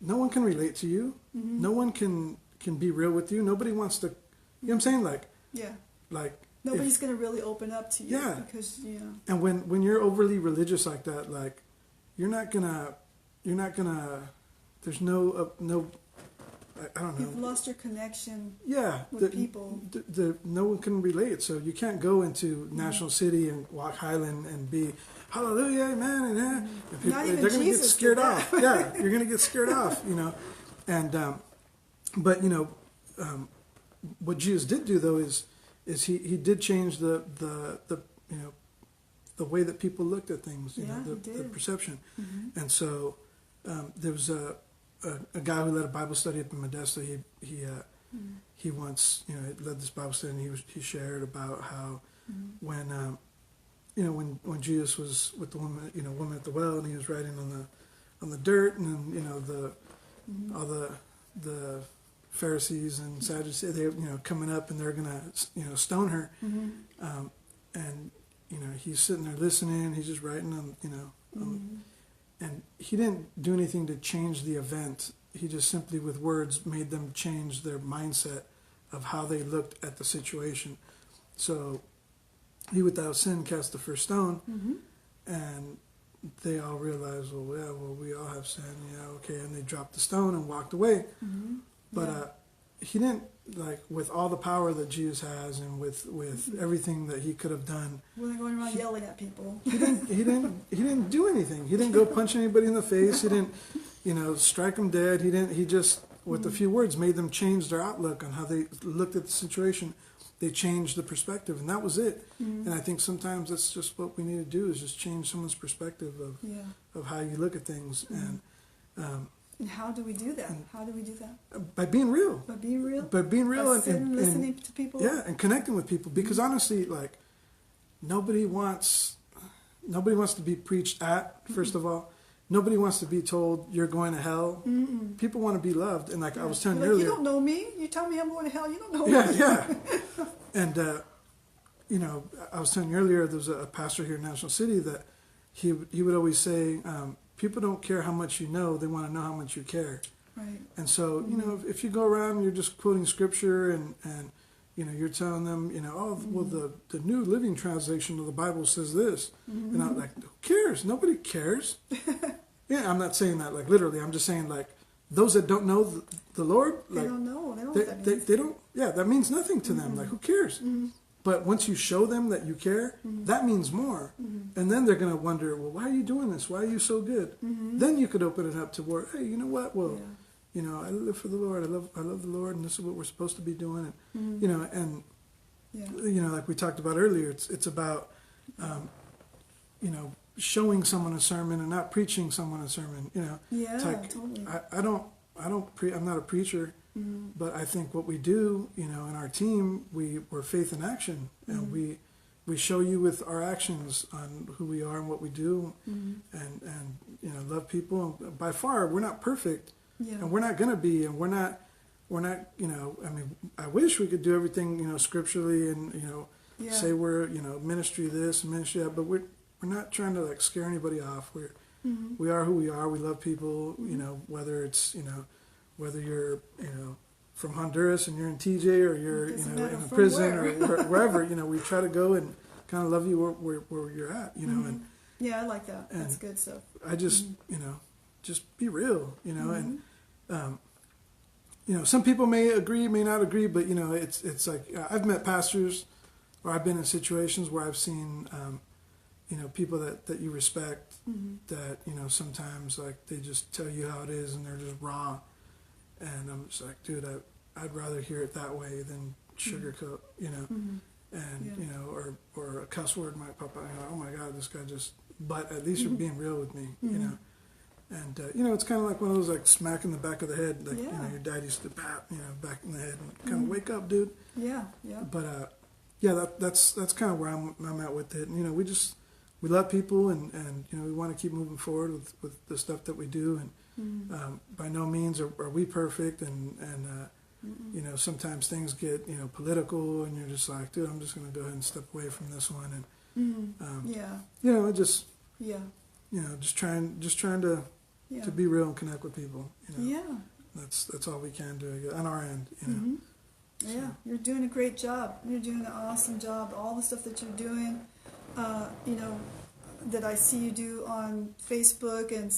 no one can relate to you, no one can be real with you, nobody wants to. You know what I'm saying? Like, Yeah. like Nobody's going to really open up to you. Yeah. Because, And when you're overly religious like that, like, you're not gonna. There's no. I don't know. You've lost your connection Yeah. with people. No one can relate, so you can't go into National City and walk Highland and be hallelujah, amen, and people, Not even they're gonna get Jesus scared did off. Yeah, you're gonna get scared off, and but what Jesus did do though is he did change the way that people looked at things, the perception, and so there was a guy who led a Bible study up in Modesto. He once led this Bible study, and he shared about how when when Jesus was with the woman at the well, and he was writing on the dirt, and then all the Pharisees and Sadducees, they coming up, and they're gonna stone her, and he's sitting there listening. He's just writing on and he didn't do anything to change the event. He just simply with words made them change their mindset of how they looked at the situation. So he without sin cast the first stone, and they all realized, well, we all have sin, okay, and they dropped the stone and walked away. But he didn't, like, with all the power that Jesus has and with everything that he could have done. We're not going around yelling at people. He didn't do anything. He didn't go punch anybody in the face. He didn't, strike them dead. He just with a few words made them change their outlook on how they looked at the situation. They changed the perspective, and that was it. And I think sometimes that's just what we need to do, is just change someone's perspective of how you look at things. And And how do we do that? How do we do that? By being real. By being real? By being real By sitting, listening to people? Yeah, and connecting with people. Because honestly, like, nobody wants to be preached at, first of all. Nobody wants to be told you're going to hell. Mm-mm. People want to be loved. And like I was telling you earlier. You don't know me. You tell me I'm going to hell. You don't know me. Yeah. And, you know, I was telling you earlier, there was a pastor here in National City that he would always say, people don't care how much you know, they want to know how much you care. Right. And so, you know, if you go around and you're just quoting scripture and you know, you're telling them, you know, oh, well, the New Living Translation of the Bible says this. And I'm like, who cares? Nobody cares. Yeah, I'm not saying that like literally. I'm just saying like those that don't know the Lord, like, they don't know. They don't know what that means. They don't, yeah, that means nothing to them. Like, who cares? But once you show them that you care, that means more. And then they're going to wonder, well, why are you doing this? Why are you so good? Then you could open it up to where, hey, you know what? Well, you know, I live for the Lord. I love the Lord, and this is what we're supposed to be doing. And you know, and you know, like we talked about earlier, it's about you know, showing someone a sermon and not preaching someone a sermon. You know, Yeah, like, totally. I'm not a preacher. But I think what we do, you know, in our team, we're faith in action, and we show you with our actions on who we are and what we do, and you know, love people. And by far, we're not perfect, and we're not gonna be, and we're not, you know. I mean, I wish we could do everything, you know, scripturally, and you know, say we're, you know, ministry this and ministry that, but we're not trying to like scare anybody off. We are who we are. We love people, you know, whether it's, you know. Whether you're, you know, from Honduras and you're in TJ, or you're, you know, in a prison or wherever, you know, we try to go and kind of love you where you're at, you know. And yeah, I like that. That's good stuff. I just, you know, just be real, you know, and you know, some people may agree, may not agree, but you know, it's like I've met pastors, or I've been in situations where I've seen, you know, people that you respect, that, you know, sometimes like they just tell you how it is and they're just raw. And I'm just like, dude, I'd rather hear it that way than sugarcoat, you know. And, you know, or a cuss word might pop out, you know, oh my God, this guy just, but at least you're being real with me, you know. And, you know, it's kind of like one of those, like, smack in the back of the head, like, you know, your dad used to pat, you know, back in the head and kind of wake up, dude. Yeah. But, yeah, that's kind of where I'm at with it. And, you know, we love people, and you know, we want to keep moving forward with the stuff that we do. And, by no means are we perfect, and you know, sometimes things get, you know, political, and you're just like, dude, I'm just going to go ahead and step away from this one, and you know, just you know, just trying to be real and connect with people, you know. That's all we can do on our end, you know. Yeah, you're doing a great job. You're doing an awesome job. All the stuff that you're doing, you know, that I see you do on Facebook, and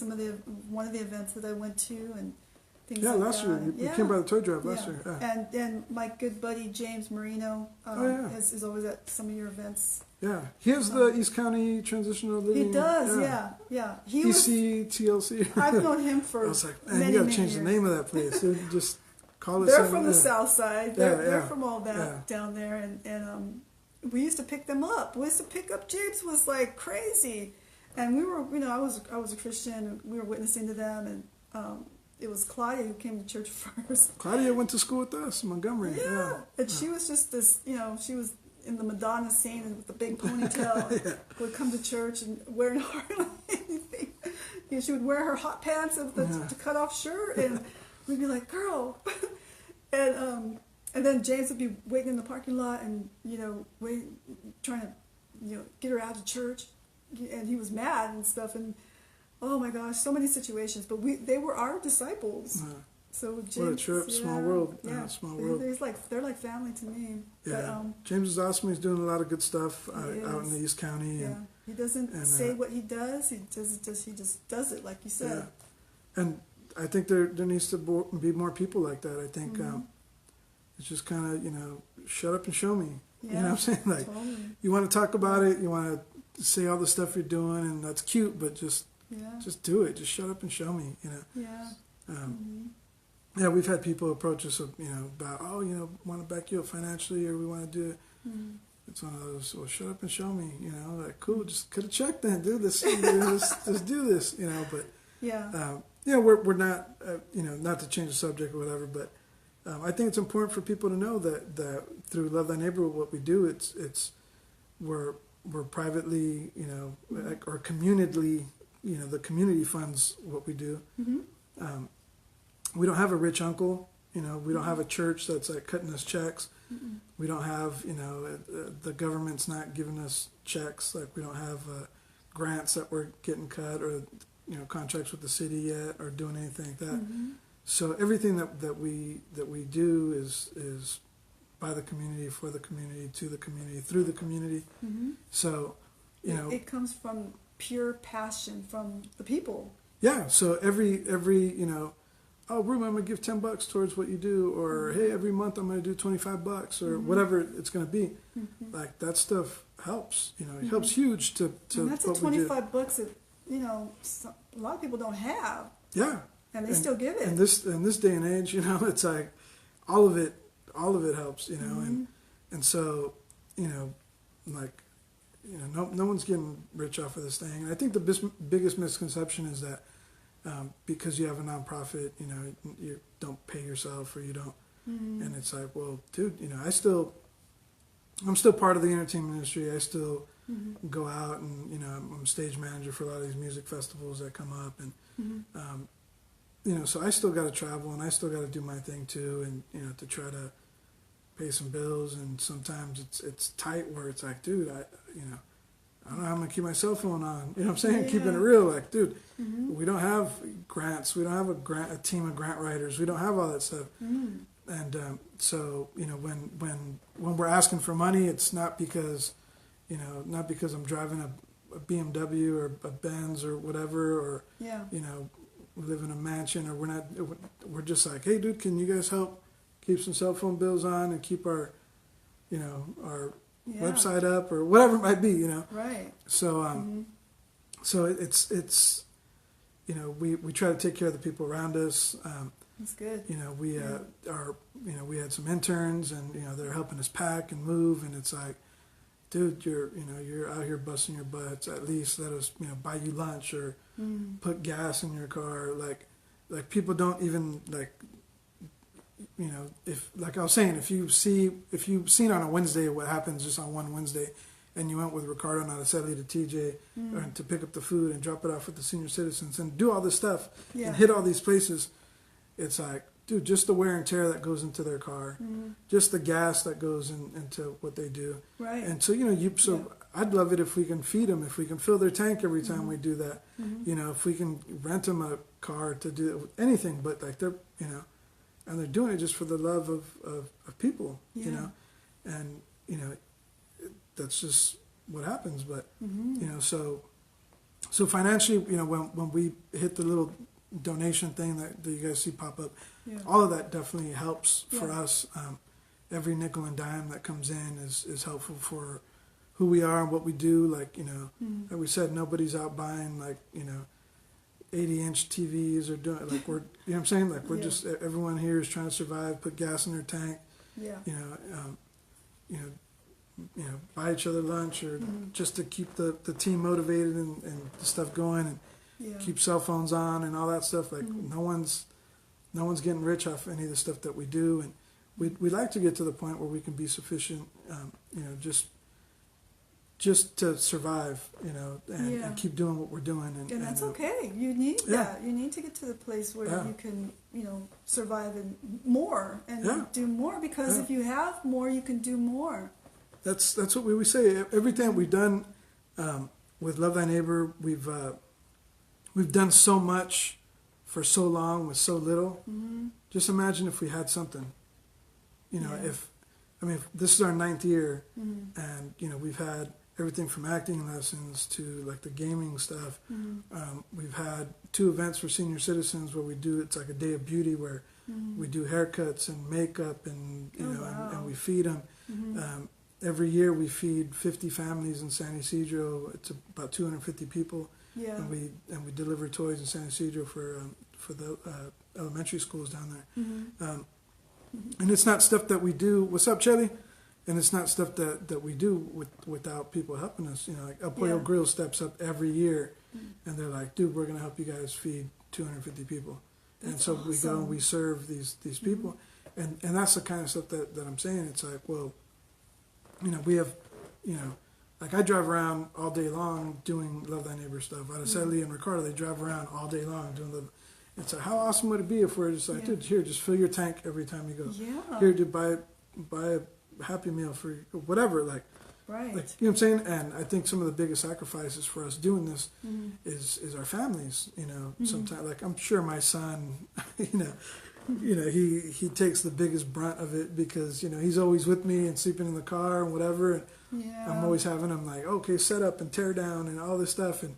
one of the events that I went to, and things like that. Last year. You came by the toy drive last year. And then my good buddy James Marino is always at some of your events. Yeah. He has the East County Transitional Living. He does, yeah. TLC. I've known him for I was like, man, you got to change the name of that place. Dude. Just call it They're from the South Side. They're from all that down there, and we used to pick them up. We used to pick up James was like crazy, and we were, you know, I was a Christian, and we were witnessing to them, and it was Claudia who came to church first. Claudia went to school with us in Montgomery. Yeah. And she was just this, you know, she was in the Madonna scene with the big ponytail. Would come to church and wearing hardly anything. You know, she would wear her hot pants with the cut off shirt, and we'd be like, girl, and then James would be waiting in the parking lot, and, you know, trying to, you know, get her out of church, and he was mad and stuff, and oh my gosh, so many situations. But they were our disciples. So James, what a trip, small world. Small world. They're like family to me. Yeah, but, James is awesome. He's doing a lot of good stuff out in the East County. Yeah, he doesn't say what he does. He just does it, like you said. Yeah. And I think there needs to be more people like that. I think it's just kind of, you know, shut up and show me. Yeah, you know what I'm saying? Like, you want to talk about it, you want to say all the stuff you're doing, and that's cute, but just do it. Just shut up and show me, you know. Yeah. Yeah, we've had people approach us, you know, about, oh, you know, want to back you up financially, or we want to do it. It's one of those, well, shut up and show me, you know, like, cool, just cut a check then, dude. Let's do this, you know. But yeah, we're not, not to change the subject or whatever, but I think it's important for people to know that through Love Thy Neighbor, what we do, we're privately, or communally, the community funds what we do. We don't have a rich uncle, we don't have a church that's like cutting us checks. We don't have, the government's not giving us checks. Like we don't have grants that we're getting cut or, contracts with the city yet or doing anything like that. So everything that we do is by the community, for the community, to the community, through the community. So, it comes from pure passion from the people. Yeah. So every oh, Ruben, I'm gonna give $10 towards what you do, or hey, every month I'm gonna do $25 or whatever it's gonna be. Like that stuff helps. It helps huge to. And that's what a $25 that a lot of people don't have. Yeah. And they still give it. In this day and age, it's like all of it helps, and so, like, no one's getting rich off of this thing. And I think the biggest misconception is that because you have a nonprofit, you don't pay yourself or you don't, and it's like, well, dude, I'm still part of the entertainment industry. I still go out and I'm stage manager for a lot of these music festivals that come up, and so I still got to travel and I still got to do my thing too, and to try to pay some bills. And sometimes it's tight where it's like, dude, I don't know how I'm gonna keep my cell phone on. You know what I'm saying? Yeah. Keeping it real, like, dude, we don't have grants. We don't have a team of grant writers. We don't have all that stuff. And so when we're asking for money, it's not because I'm driving a BMW or a Benz or whatever, or we live in a mansion, or we're just like, hey, dude, can you guys help keep some cell phone bills on and keep our website up or whatever it might be, Right. So so it's we try to take care of the people around us. That's good. We had some interns, and they're helping us pack and move, and it's like, dude, you're out here busting your butts. At least let us buy you lunch or put gas in your car. Like people don't even if, like I was saying, if you've seen on a Wednesday what happens just on one Wednesday, and you went with Ricardo and Araceli to TJ to pick up the food and drop it off with the senior citizens and do all this stuff and hit all these places, it's like, dude, just the wear and tear that goes into their car, just the gas that goes into what they do. Right. And so, I'd love it if we can feed them, if we can fill their tank every time we do that. If we can rent them a car to do anything, but like they're, and they're doing it just for the love of people, and that's just what happens. But so financially, when we hit the little donation thing that you guys see pop up, all of that definitely helps for us. Every nickel and dime that comes in is helpful for who we are and what we do. Like like we said, nobody's out buying 80-inch TVs or doing like we're, what I'm saying? Like we're just, everyone here is trying to survive, put gas in their tank, buy each other lunch, or just to keep the team motivated and the stuff going, and keep cell phones on and all that stuff. Like no one's getting rich off any of the stuff that we do, and we like to get to the point where we can be sufficient, just to survive, and keep doing what we're doing. And that's okay. You need that. You need to get to the place where you can, survive and more and do more, because if you have more, you can do more. That's what we say. Everything we've done with Love Thy Neighbor, we've done so much for so long with so little. Just imagine if we had something. If this is our 9th year, and we've had everything from acting lessons to like the gaming stuff. We've had 2 events for senior citizens where it's like a day of beauty where we do haircuts and makeup, and and we feed them. Every year we feed 50 families in San Ysidro. It's about 250 people, and we deliver toys in San Ysidro for the elementary schools down there. And it's not stuff that we do. What's up, Chelly? And it's not stuff that we do without people helping us. Like El Pollo Grill steps up every year, and they're like, dude, we're going to help you guys feed 250 people. And That's so we go and awesome. we serve these people. And that's the kind of stuff that I'm saying. It's like, well, we have, like I drive around all day long doing Love Thy Neighbor stuff. Araceli and Ricardo, they drive around all day long doing the. It's like, how awesome would it be if we're just like, dude, here, just fill your tank every time you go. Yeah. Here, dude, buy a Happy Meal for whatever, like. Right. Like, you know what I'm saying? And I think some of the biggest sacrifices for us doing this is our families, sometimes, like, I'm sure my son, he takes the biggest brunt of it because, he's always with me and sleeping in the car and whatever. And Yeah. I'm always having him like, okay, set up and tear down and all this stuff. And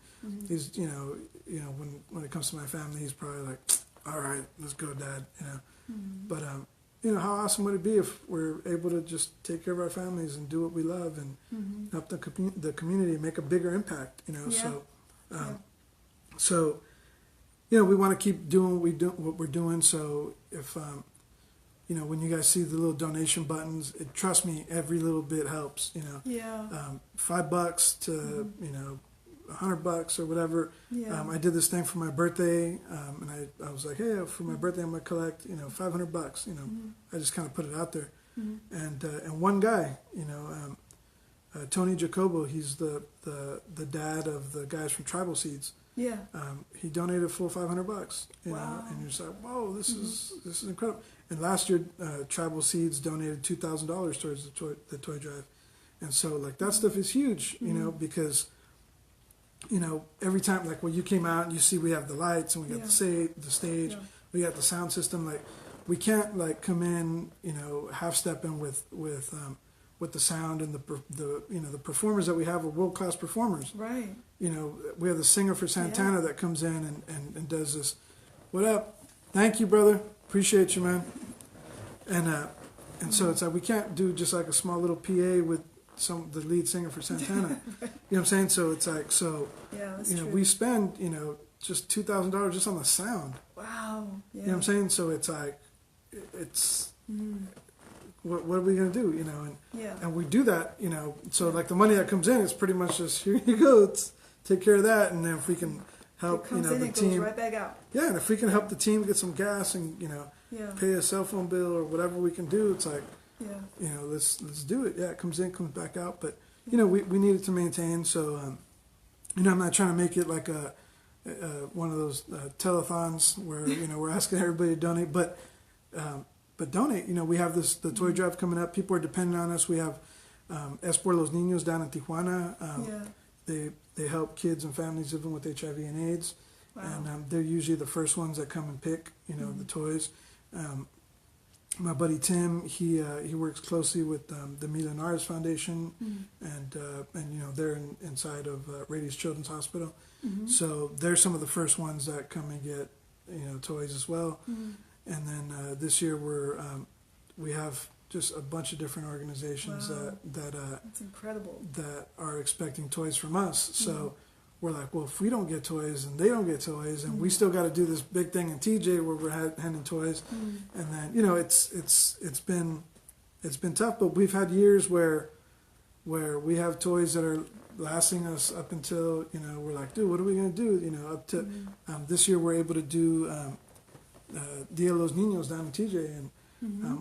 he's, when it comes to my family, he's probably like, all right, let's go, Dad, But, how awesome would it be if we're able to just take care of our families and do what we love and help the community make a bigger impact, So, we want to keep doing what we're doing. So if, when you guys see the little donation buttons, trust me, every little bit helps, Yeah. $5 to, $100 or whatever. Yeah. I did this thing for my birthday, and I was like, hey, for my birthday, I'm gonna collect, $500. I just kind of put it out there, and one guy, Tony Jacobo, he's the dad of the guys from Tribal Seeds. Yeah. He donated full $500. Wow. And you're just like, whoa, this is incredible. And last year, Tribal Seeds donated $2,000 towards the toy drive, and so like that stuff is huge, because. Every time, like when you came out and you see we have the lights and we got the stage, we got the sound system. Like we can't like come in, half stepping with the sound and the performers that we have are world class performers. Right. We have the singer for Santana that comes in and does this. What up? Thank you, brother. Appreciate you, man. And so it's like we can't do just like a small little PA with the lead singer for Santana. Right. You know what I'm saying? So it's like, Yeah, that's true. we spend, just $2,000 just on the sound. Wow. Yeah. You know what I'm saying? So it's like, what are we going to do, and we do that, so like the money that comes in is pretty much just, here you go, take care of that. And then if we can help, it comes in, the it team. goes right back out. Yeah. And if we can help the team get some gas and, Yeah. pay a cell phone bill or whatever we can do, it's like, Yeah. let's do it. Yeah, it comes in, comes back out. But we need it to maintain. So I'm not trying to make it like one of those telethons where we're asking everybody to donate, but donate. We have the toy drive coming up. People are depending on us. We have Es por los Niños down in Tijuana. They help kids and families living with HIV and AIDS, and they're usually the first ones that come and pick the toys. My buddy Tim, he works closely with the Milenares Foundation, and they're inside of Radius Children's Hospital. So they're some of the first ones that come and get toys as well. And then this year we have just a bunch of different organizations That's incredible. that are expecting toys from us. So we're like, well, if we don't get toys and they don't get toys, and we still got to do this big thing in TJ where we're handing toys, and then it's been tough. But we've had years where we have toys that are lasting us up until we're like, dude, what are we gonna do? Up to this year we're able to do Dia de los Niños down in TJ, and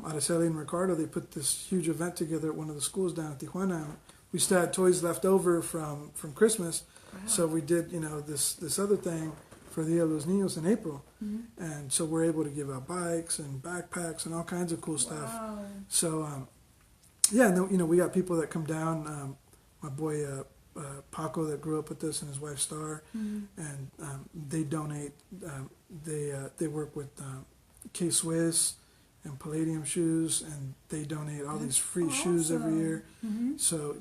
Araceli and Ricardo, they put this huge event together at one of the schools down in Tijuana. We still had toys left over from Christmas. So we did, this other thing for the Dia de los Niños in April, and so we're able to give out bikes and backpacks and all kinds of cool stuff. Wow. So and then, we got people that come down. My boy Paco that grew up with us and his wife Star, and they donate. They work with K-Swiss and Palladium Shoes, and they donate all these free shoes every year. So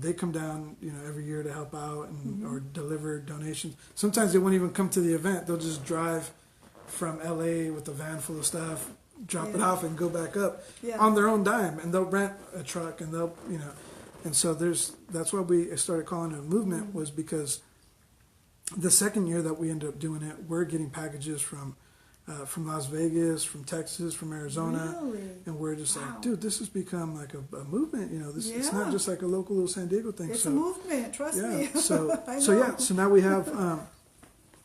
they come down every year to help out and or deliver donations. Sometimes they won't even come to the event. They'll just drive from LA with a van full of stuff, drop it off, and go back up on their own dime, and they'll rent a truck, and they'll and so that's why we started calling it a movement, was because the second year that we ended up doing it, we're getting packages from Las Vegas, from Texas, from Arizona, and we're just like, dude, this has become like a movement. It's not just like a local little San Diego thing. It's a movement. Trust me. So now we have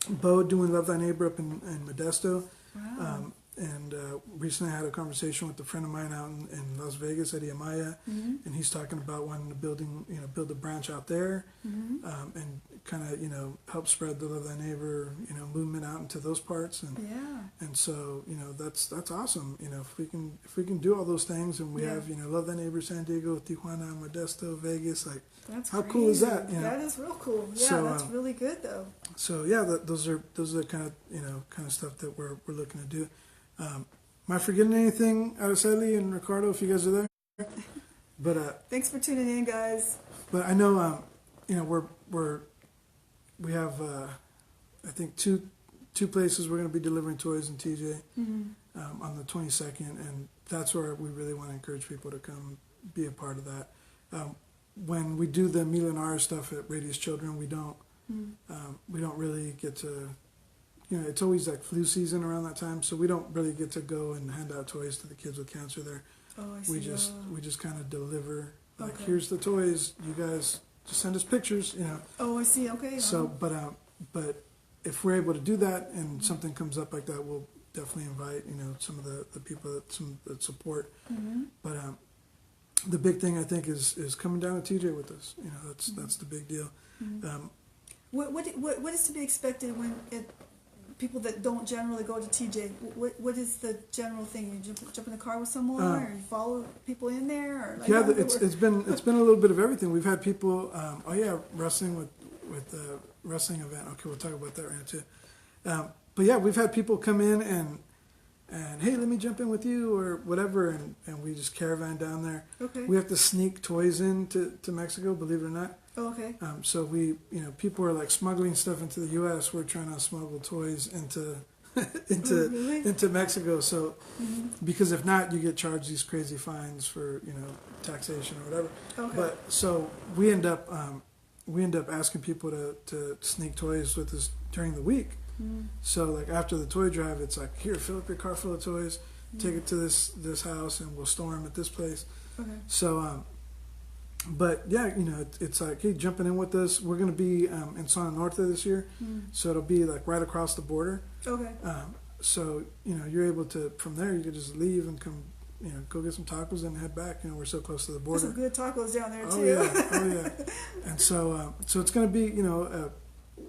Bo doing Love Thy Neighbor up in Modesto. Wow. And recently I had a conversation with a friend of mine out in Las Vegas at Amaya, and he's talking about wanting to build a branch out there, and kind of help spread the Love Thy Neighbor movement out into those parts, and so that's awesome. If we can do all those things, and we have Love Thy Neighbor San Diego, Tijuana, Modesto, Vegas, like That's how crazy. cool is that? That is real cool. Yeah, So, that's really good though. So yeah, those are the kind of stuff that we're looking to do. Am I forgetting anything, Araceli and Ricardo, if you guys are there? But Thanks for tuning in, guys. but I know we have I think two places we're going to be delivering toys in TJ on the 22nd, and that's where we really want to encourage people to come be a part of that. When we do the Milenar stuff at Radius Children, we don't really get to. It's always like flu season around that time, so we don't really get to go and hand out toys to the kids with cancer there. Oh, I see. We just kind of deliver, like, Okay. here's the toys, you guys just send us pictures, Oh, I see. Okay. So, but if we're able to do that and something comes up like that, we'll definitely invite, some of the people that support. But the big thing I think is coming down to TJ with us. That's the big deal. What is to be expected when people that don't generally go to TJ? What is the general thing? You jump in the car with someone, or you follow people in there? Or like, it's been a little bit of everything. We've had people. Wrestling with the wrestling event. Okay, we'll talk about that right now too. But yeah, we've had people come in and hey, let me jump in with you or whatever, and we just caravan down there. Okay. We have to sneak toys into Mexico, believe it or not. Oh, okay. So we, people are like smuggling stuff into the U.S. We're trying to smuggle toys into into Mexico. So because if not, you get charged these crazy fines for taxation or whatever. Okay. But so we end up asking people to sneak toys with us during the week. So like after the toy drive, it's like, here, fill up your car full of toys, take it to this house, and we'll store them at this place. Okay. So. But yeah, it's like, hey, jumping in with us. We're going to be in Zona Norte this year, so it'll be like right across the border. Okay. So you're able to, from there you could just leave and come, go get some tacos and head back. We're so close to the border. There's some good tacos down there too. Oh yeah. And so it's going to be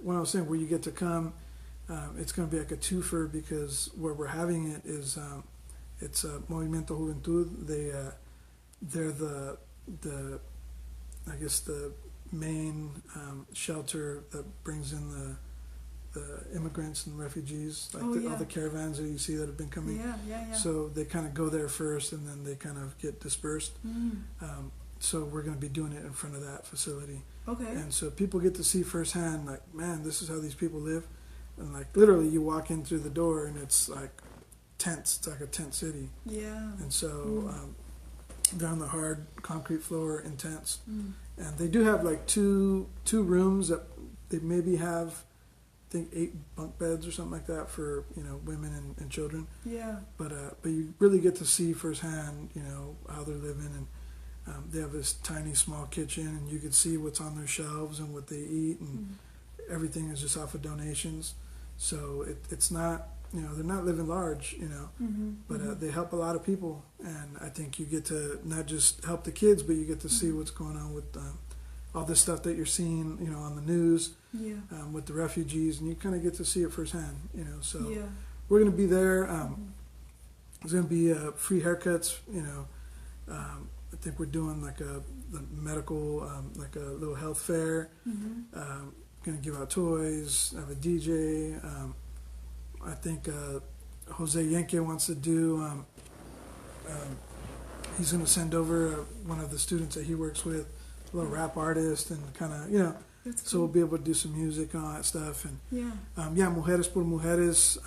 what I was saying, where you get to come. It's going to be like a twofer, because where we're having it is it's Movimiento Juventud. They're the I guess the main shelter that brings in the immigrants and refugees, like all the caravans that you see that have been coming. Yeah. So they kind of go there first, and then they kind of get dispersed. So we're going to be doing it in front of that facility. Okay. And so people get to see firsthand, like, man, this is how these people live. And like literally, you walk in through the door, and it's like tents. It's like a tent city. Yeah. And so. They're on the hard concrete floor in tents, and they do have like two rooms that they maybe have, I think 8 bunk beds or something like that for women and children. Yeah. But you really get to see firsthand how they're living, and they have this tiny small kitchen, and you can see what's on their shelves and what they eat, and everything is just off of donations. So it's not. They're not living large, but they help a lot of people, and I think you get to not just help the kids, but you get to see what's going on with all this stuff that you're seeing, on the news, with the refugees, and you kind of get to see it firsthand, So we're going to be there. There's going to be free haircuts, I think we're doing like the medical, like a little health fair. Going to give out toys, have a DJ. I think Jose Yenke wants to do, he's going to send over one of the students that he works with, a little rap artist, and kind of, That's so cool. we'll be able to do some music and all that stuff. And Mujeres por Mujeres,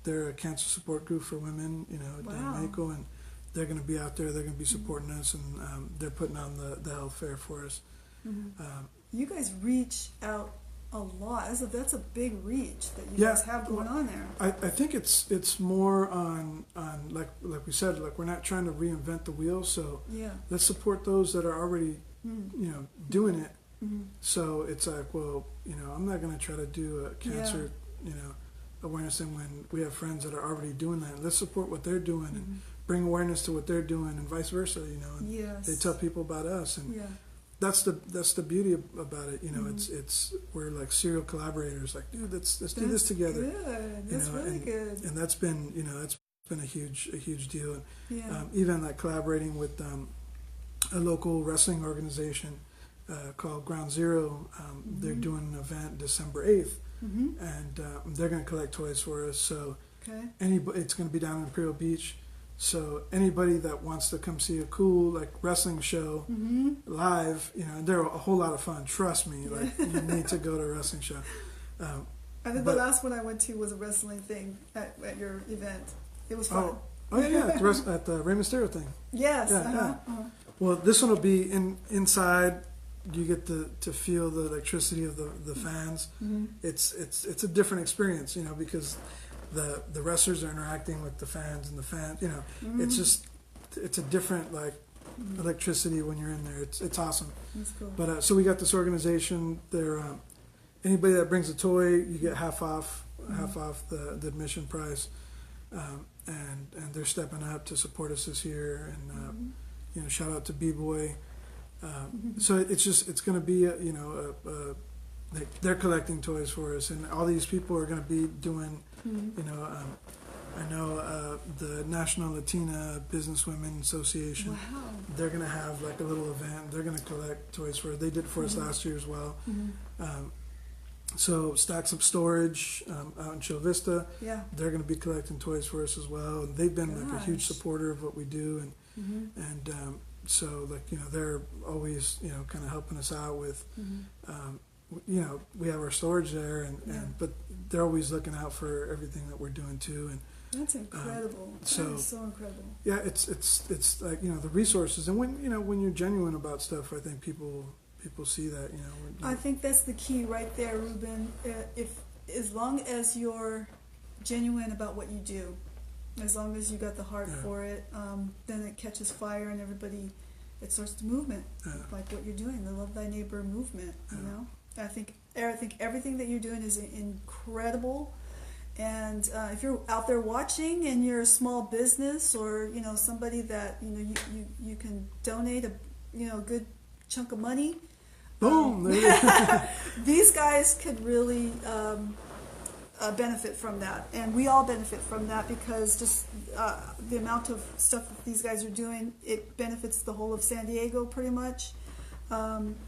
they're a cancer support group for women, down in Mexico, and they're going to be out there, they're going to be supporting us, and they're putting on the health fair for us. You guys reach out a lot. That's a big reach that you guys have going on there. I think it's more on like we said, like we're not trying to reinvent the wheel, so let's support those that are already doing it. So it's like, well, I'm not going to try to do a cancer, awareness thing when we have friends that are already doing that. Let's support what they're doing and bring awareness to what they're doing, and vice versa. And Yes. they tell people about us, and Yeah. that's the beauty about it. It's we're like serial collaborators. Like, dude, let's do this together. Good. That's really good. And that's been a huge deal. And Yeah. even like collaborating with a local wrestling organization called Ground Zero. They're doing an event December 8th, and they're going to collect toys for us. So Okay. it's going to be down in Imperial Beach. So anybody that wants to come see a cool like wrestling show live, and they're a whole lot of fun. Trust me, like you need to go to a wrestling show. I think the last one I went to was a wrestling thing at your event. It was fun. Oh yeah, at the Rey Mysterio thing. Yes. Yeah, Well, this one will be inside. You get to feel the electricity of the fans. It's a different experience, because the wrestlers are interacting with the fans, and the fans, it's a different like electricity when you're in there. It's awesome. That's cool. But so we got this organization. They're anybody that brings a toy, you get half off the admission price, and they're stepping up to support us this year. And shout out to B-Boy. So it's going to be they're collecting toys for us, and all these people are going to be doing. I know the National Latina Businesswomen Association. Wow. They're going to have like a little event. They're going to collect toys for. They did it for us last year as well. So Stacks Up Storage out in Chula Vista. Yeah. They're going to be collecting toys for us as well, and they've been like a huge Gosh. supporter of what we do, and so like they're always kind of helping us out with we have our storage there, and but they're always looking out for everything that we're doing too, and That's incredible. That is so incredible. yeah, it's like the resources, and when you're genuine about stuff, I think people see that. I think that's the key right there, Ruben. If as long as you're genuine about what you do, as long as you got the heart for it, then it catches fire, and it starts the movement, like what you're doing, the Love Thy Neighbor movement. I think everything that you're doing is incredible. And if you're out there watching and you're a small business, or somebody that you can donate a good chunk of money, boom, these guys could really benefit from that, and we all benefit from that, because just the amount of stuff that these guys are doing, it benefits the whole of San Diego pretty much.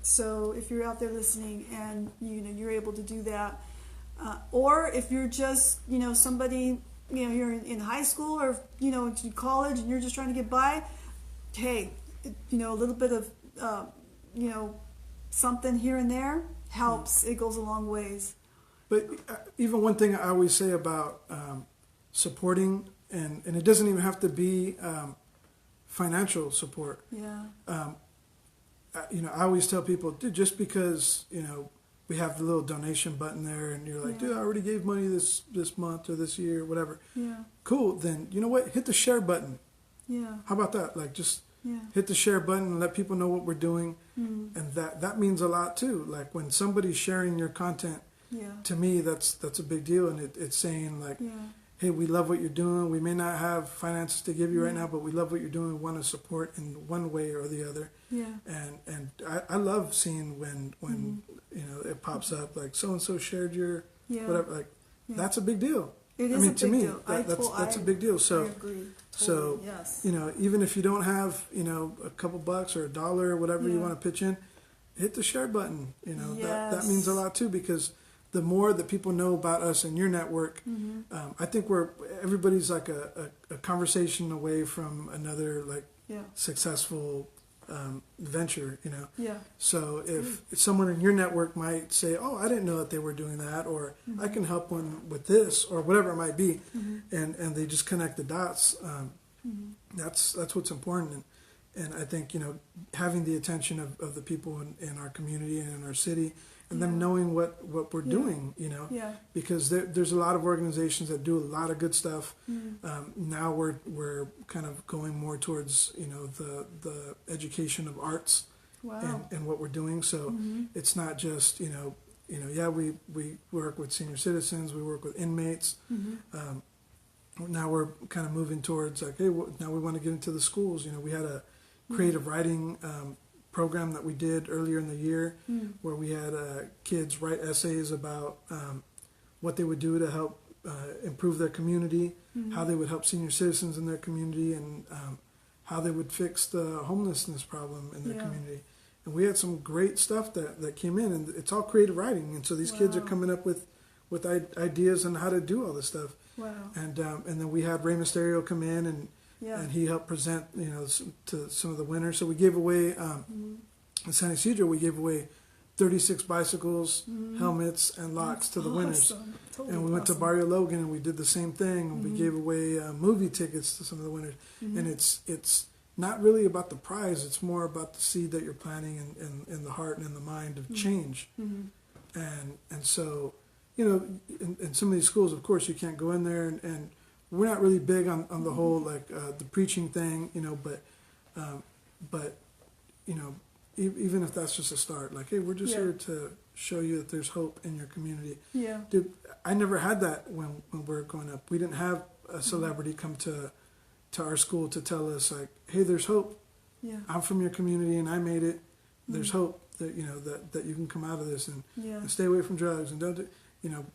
So if you're out there listening and you're able to do that, or if you're just somebody you're in high school or to college and you're just trying to get by, hey, a little bit of something here and there helps. It goes a long ways. But even one thing I always say about supporting, and it doesn't even have to be financial support. Yeah. I always tell people, dude, just because we have the little donation button there, and you're like, dude, I already gave money this month or this year, whatever. Yeah. Cool. Then you know what? Hit the share button. Yeah. How about that? Like just hit the share button and let people know what we're doing, and that means a lot too. Like when somebody's sharing your content. Yeah. To me, that's a big deal, and it's saying like, hey, we love what you're doing. We may not have finances to give you right now, but we love what you're doing. We want to support in one way or the other. Yeah. And I love seeing when it pops up like so and so shared your whatever. Like that's a big deal. It is a big deal. That's a big deal. So I agree. So yes. Even if you don't have a couple bucks or $1 or whatever you want to pitch in, hit the share button. That means a lot too, because the more that people know about us and your network, I think everybody's like a conversation away from another successful venture, Yeah. So if someone in your network might say, oh, I didn't know that they were doing that, or I can help them with this, or whatever it might be, and they just connect the dots, that's what's important. And I think, having the attention of the people in our community and in our city, and them knowing what we're doing, because there's a lot of organizations that do a lot of good stuff. Now we're kind of going more towards, the education of arts and what we're doing. So it's not just, we work with senior citizens, we work with inmates. Now we're kind of moving towards like, hey, now we want to get into the schools. We had a creative writing program that we did earlier in the year where we had kids write essays about what they would do to help improve their community, how they would help senior citizens in their community, and how they would fix the homelessness problem in their community. And we had some great stuff that came in, and it's all creative writing. And so these kids are coming up with ideas on how to do all this stuff. Wow. And then we had Rey Mysterio come in, and he helped present, to some of the winners. So we gave away, in San Ysidro, we gave away 36 bicycles, helmets, and locks to the winners. Totally And we went to Barrio Logan, and we did the same thing. And we gave away movie tickets to some of the winners. And it's not really about the prize. It's more about the seed that you're planting in the heart and in the mind of change. And so, in some of these schools, of course, you can't go in there, and we're not really big on the whole, like, the preaching thing, but even if that's just a start, like, hey, we're just here to show you that there's hope in your community. Yeah. Dude, I never had that when we were growing up. We didn't have a celebrity come to our school to tell us, like, hey, there's hope. Yeah. I'm from your community and I made it. There's hope that that you can come out of this and stay away from drugs and don't do,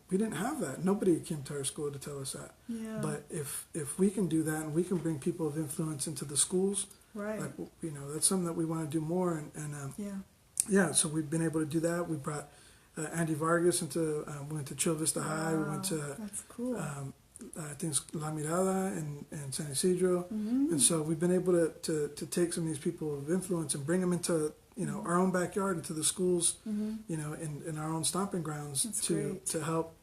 we didn't have that. Nobody came to our school to tell us that. Yeah. But if we can do that, and we can bring people of influence into the schools, Right. like, that's something that we want to do more. And so we've been able to do that. We brought Andy Vargas we went to Chula Vista High. We went to That's cool. I think it's La Mirada and San Ysidro. And so we've been able to take some of these people of influence and bring them into our own backyard, into the schools, in our own stomping grounds. That's to great. to help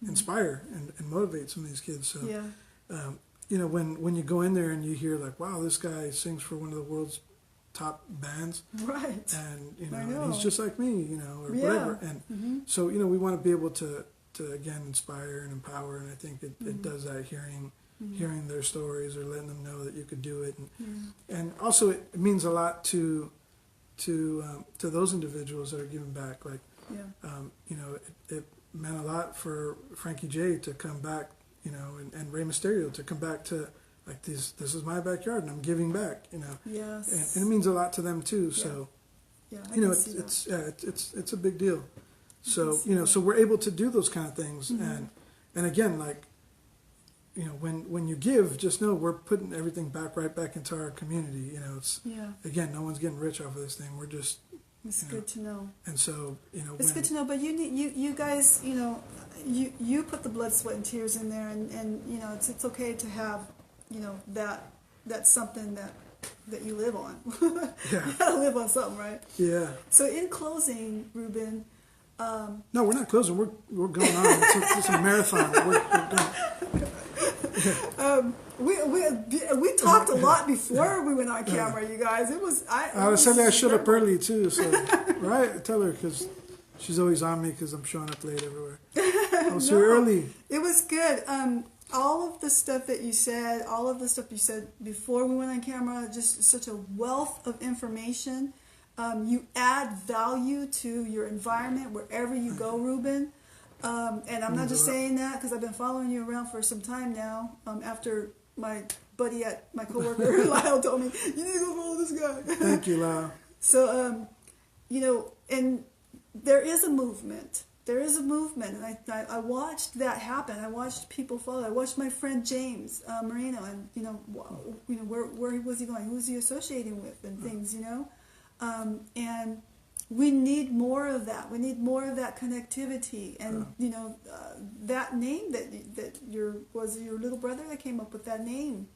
inspire and motivate some of these kids. So when you go in there and you hear, like, wow, this guy sings for one of the world's top bands, Right. and I and know. he's just like me, or whatever. And so we want to be able to again inspire and empower, and I think it does that, hearing their stories or letting them know that you could do it, and also it means a lot to those individuals that are giving back. Like, it meant a lot for Frankie J to come back, and Rey Mysterio to come back to, like, this is my backyard and I'm giving back, Yes. and it means a lot to them too. So Yeah. I can see that. it's a big deal. So so we're able to do those kind of things, and again, like, when you give, just know we're putting everything right back into our community. It's again, no one's getting rich off of this thing. We're just It's good to know. and so It's good to know, but you guys, you put the blood, sweat, and tears in there, and it's okay to have, that's something that you live on. You gotta live on something, right? Yeah. So in closing, Ruben. No, we're not closing. We're going on. It's a marathon. We're going. We talked a lot before we went on camera, you guys. It was I showed up early too, so right. Tell her, because she's always on me because I'm showing up late everywhere. I was here early. It was good. All of the stuff that you said, before we went on camera, just such a wealth of information. You add value to your environment wherever you go, Ruben. And I'm not just saying that because I've been following you around for some time now. After my coworker Lyle told me, you need to go follow this guy. Thank you, Lyle. So, and there is a movement. There is a movement, and I watched that happen. I watched people follow. I watched my friend James Marino, and where was he going? Who was he associating with, and things, and we need more of that. We need more of that connectivity, and that name was your little brother that came up with that name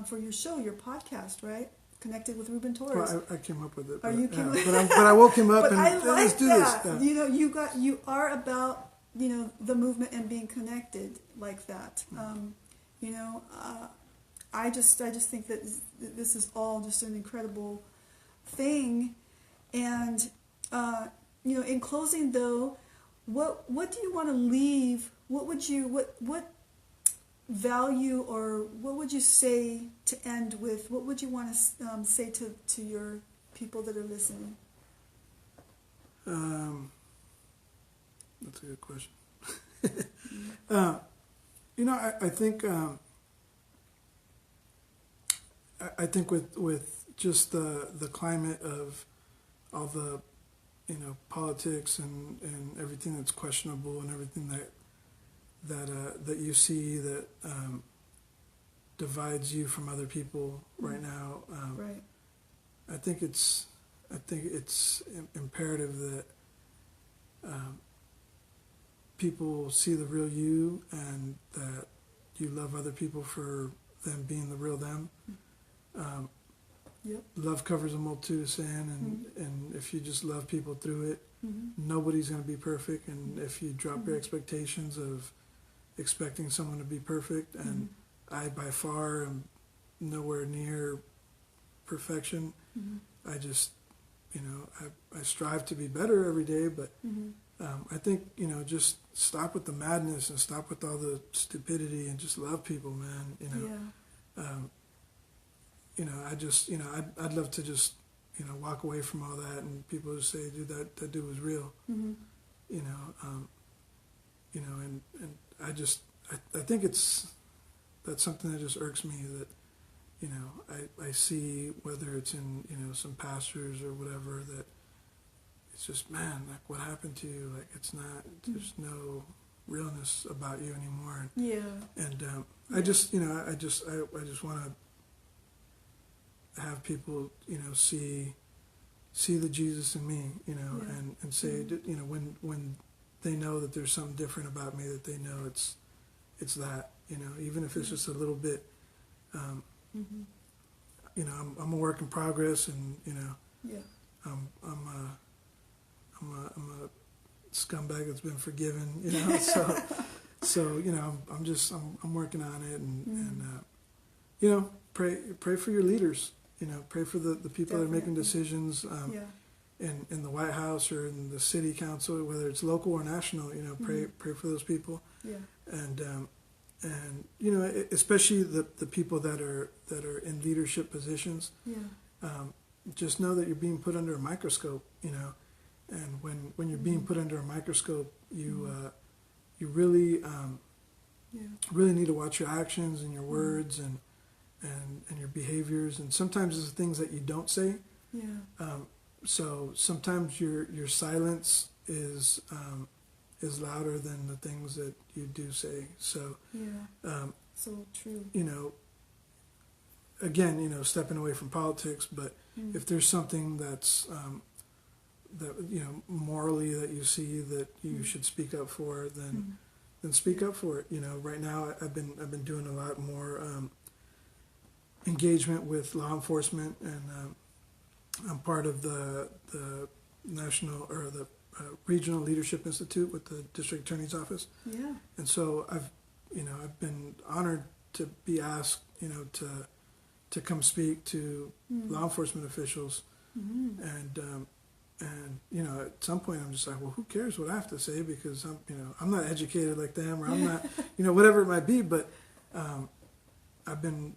for your show, your podcast, right? Connected with Ruben Torres. Well, I came up with it. But I woke him up but and I like let's do that. this. You are about the movement and being connected like that. I just think that this is all just an incredible thing. And in closing though, what do you want to leave? What value, or what would you say to end with? What would you want to say to, your people that are listening? I think, That's a good question. You know, I think I think with just the climate of all the, you know, politics and everything that's questionable and everything that you see that divides you from other people right now. Right. I think it's imperative that people see the real you and that you love other people for them being the real them. Yep. Love covers a multitude of sin, and if you just love people through it, Mm-hmm. nobody's going to be perfect. And if you drop your Mhm. expectations of expecting someone to be perfect, and I by far am nowhere near perfection, Mm-hmm. I just, you know, I strive to be better every day, but I think, you know, just stop with the madness and stop with all the stupidity and just love people, man. You know, Yeah. you know, I just, you know, I'd love to just, you know, walk away from all that and people just say, dude, that dude was real. Mm-hmm. You know, and I just, I think that's something that just irks me that, you know, I see whether it's in, you know, some pastors or whatever, that it's just, man, like what happened to you? Like it's not, there's no realness about you anymore. Yeah. And I just, you know, I just want to have people, you know, see the Jesus in me, you know, Yeah. and say, you know, when they know that there's something different about me, that they know it's that, you know, even if it's just a little bit, you know, I'm a work in progress, and you know, Yeah. I'm a scumbag that's been forgiven, you know, so you know, I'm working on it, and you know, pray for your leaders, you know, pray for the people that are making Definitely. decisions Yeah. in the White House or in the city council, whether it's local or national, you know, pray for those people, Yeah. and you know, especially the people that are in leadership positions. Yeah. Just know that you're being put under a microscope, you know, and when you're being put under a microscope, you really Yeah. really need to watch your actions and your words and your behaviors, and sometimes it's the things that you don't say. Yeah. So sometimes your silence is louder than the things that you do say. So Yeah. So true. you know, again, you know, stepping away from politics, but if there's something that's that, you know, morally that you see that you should speak up for, then speak up for it. You know, right now I've been doing a lot more engagement with law enforcement, and I'm part of the national or the regional leadership institute with the district attorney's office, Yeah. and so I've been honored to be asked, you know, to come speak to law enforcement officials, and you know, at some point I'm just like, well, who cares what I have to say, because I'm not educated like them, or I'm not, you know, whatever it might be, but I've been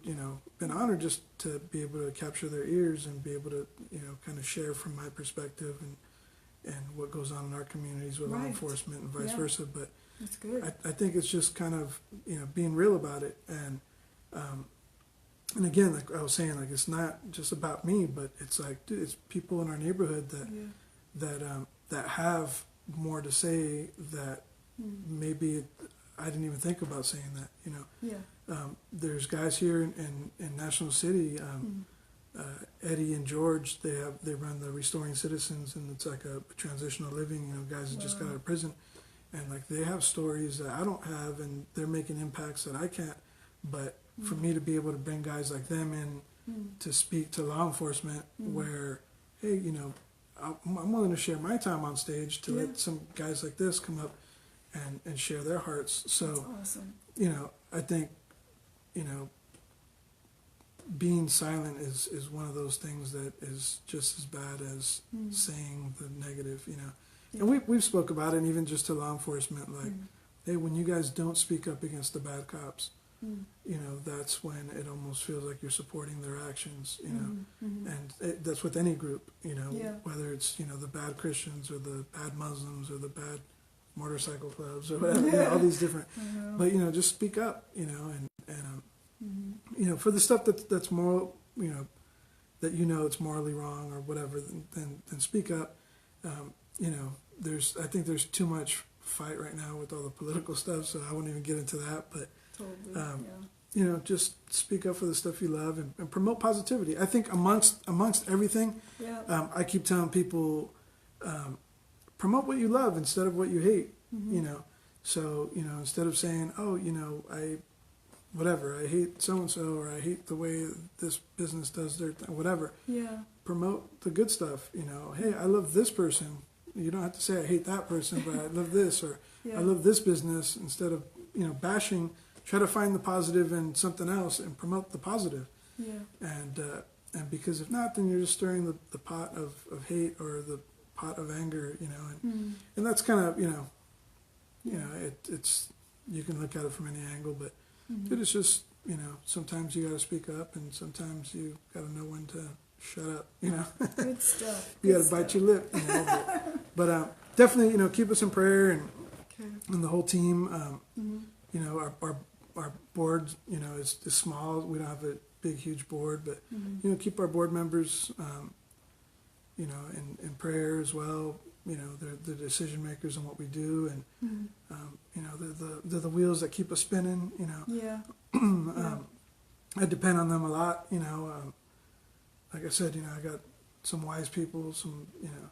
honored just to be able to capture their ears and be able to, you know, kind of share from my perspective and what goes on in our communities with law Right. enforcement and vice Yeah. versa. But That's good. I think it's just kind of, you know, being real about it, and again, like I was saying, like it's not just about me, but it's like, dude, it's people in our neighborhood that have more to say that maybe I didn't even think about saying that, you know. Yeah. There's guys here in National City, Eddie and George. They run the Restoring Citizens, and it's like a transitional living. You know, guys that just got out of prison, and like they have stories that I don't have, and they're making impacts that I can't. But for me to be able to bring guys like them in to speak to law enforcement, where, hey, you know, I'm willing to share my time on stage to let some guys like this come up and share their hearts. So, That's awesome. you know, I think, you know, being silent is one of those things that is just as bad as saying the negative, you know. Yeah. And we've spoke about it, and even just to law enforcement, like, hey, when you guys don't speak up against the bad cops, you know, that's when it almost feels like you're supporting their actions, you know. And that's with any group, you know, Yeah. whether it's, you know, the bad Christians or the bad Muslims or the bad motorcycle clubs or whatever, you know, all these different. But you know, just speak up, you know, and you know, for the stuff that's moral, you know, that you know it's morally wrong or whatever, then speak up. You know, I think there's too much fight right now with all the political stuff, so I won't even get into that. But Totally. you know, just speak up for the stuff you love and promote positivity. I think amongst everything, I keep telling people, promote what you love instead of what you hate. You know, so you know, instead of saying, oh, you know, I hate so and so, or I hate the way this business does their thing, whatever. Yeah. Promote the good stuff. You know, hey, I love this person. You don't have to say I hate that person, but I love this, or I love this business. Instead of, you know, bashing, try to find the positive in something else and promote the positive. Yeah. And because if not, then you're just stirring the pot of hate or the pot of anger. You know, and that's kind of, you know, it's you can look at it from any angle, but it's just, you know, sometimes you got to speak up, and sometimes you got to know when to shut up. You know, Good stuff. you got to bite your lip. You know, but definitely, you know, keep us in prayer and the whole team. You know, our board, you know, is small. We don't have a big, huge board, but you know, keep our board members, you know, in prayer as well. You know, they're the decision makers in what we do, and you know, they're the wheels that keep us spinning. You know, I depend on them a lot. You know, like I said, you know, I got some wise people, some, you know,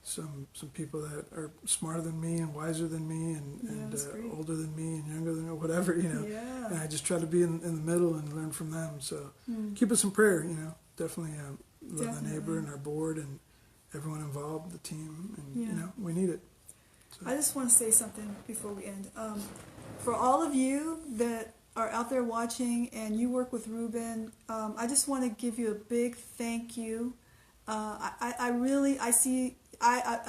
some people that are smarter than me and wiser than me and older than me and younger than me, or whatever, you know. Yeah. And I just try to be in the middle and learn from them. So keep us in prayer, you know. Definitely love the neighbor and our board and everyone involved, the team, and you know, we need it. So. I just want to say something before we end. For all of you that are out there watching and you work with Ruben, I just want to give you a big thank you. I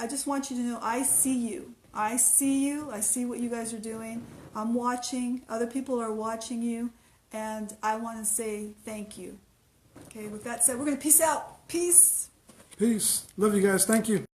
just want you to know I see you. I see you. I see what you guys are doing. I'm watching. Other people are watching you. And I want to say thank you. Okay, with that said, we're going to peace out. Peace. Peace. Love you guys. Thank you.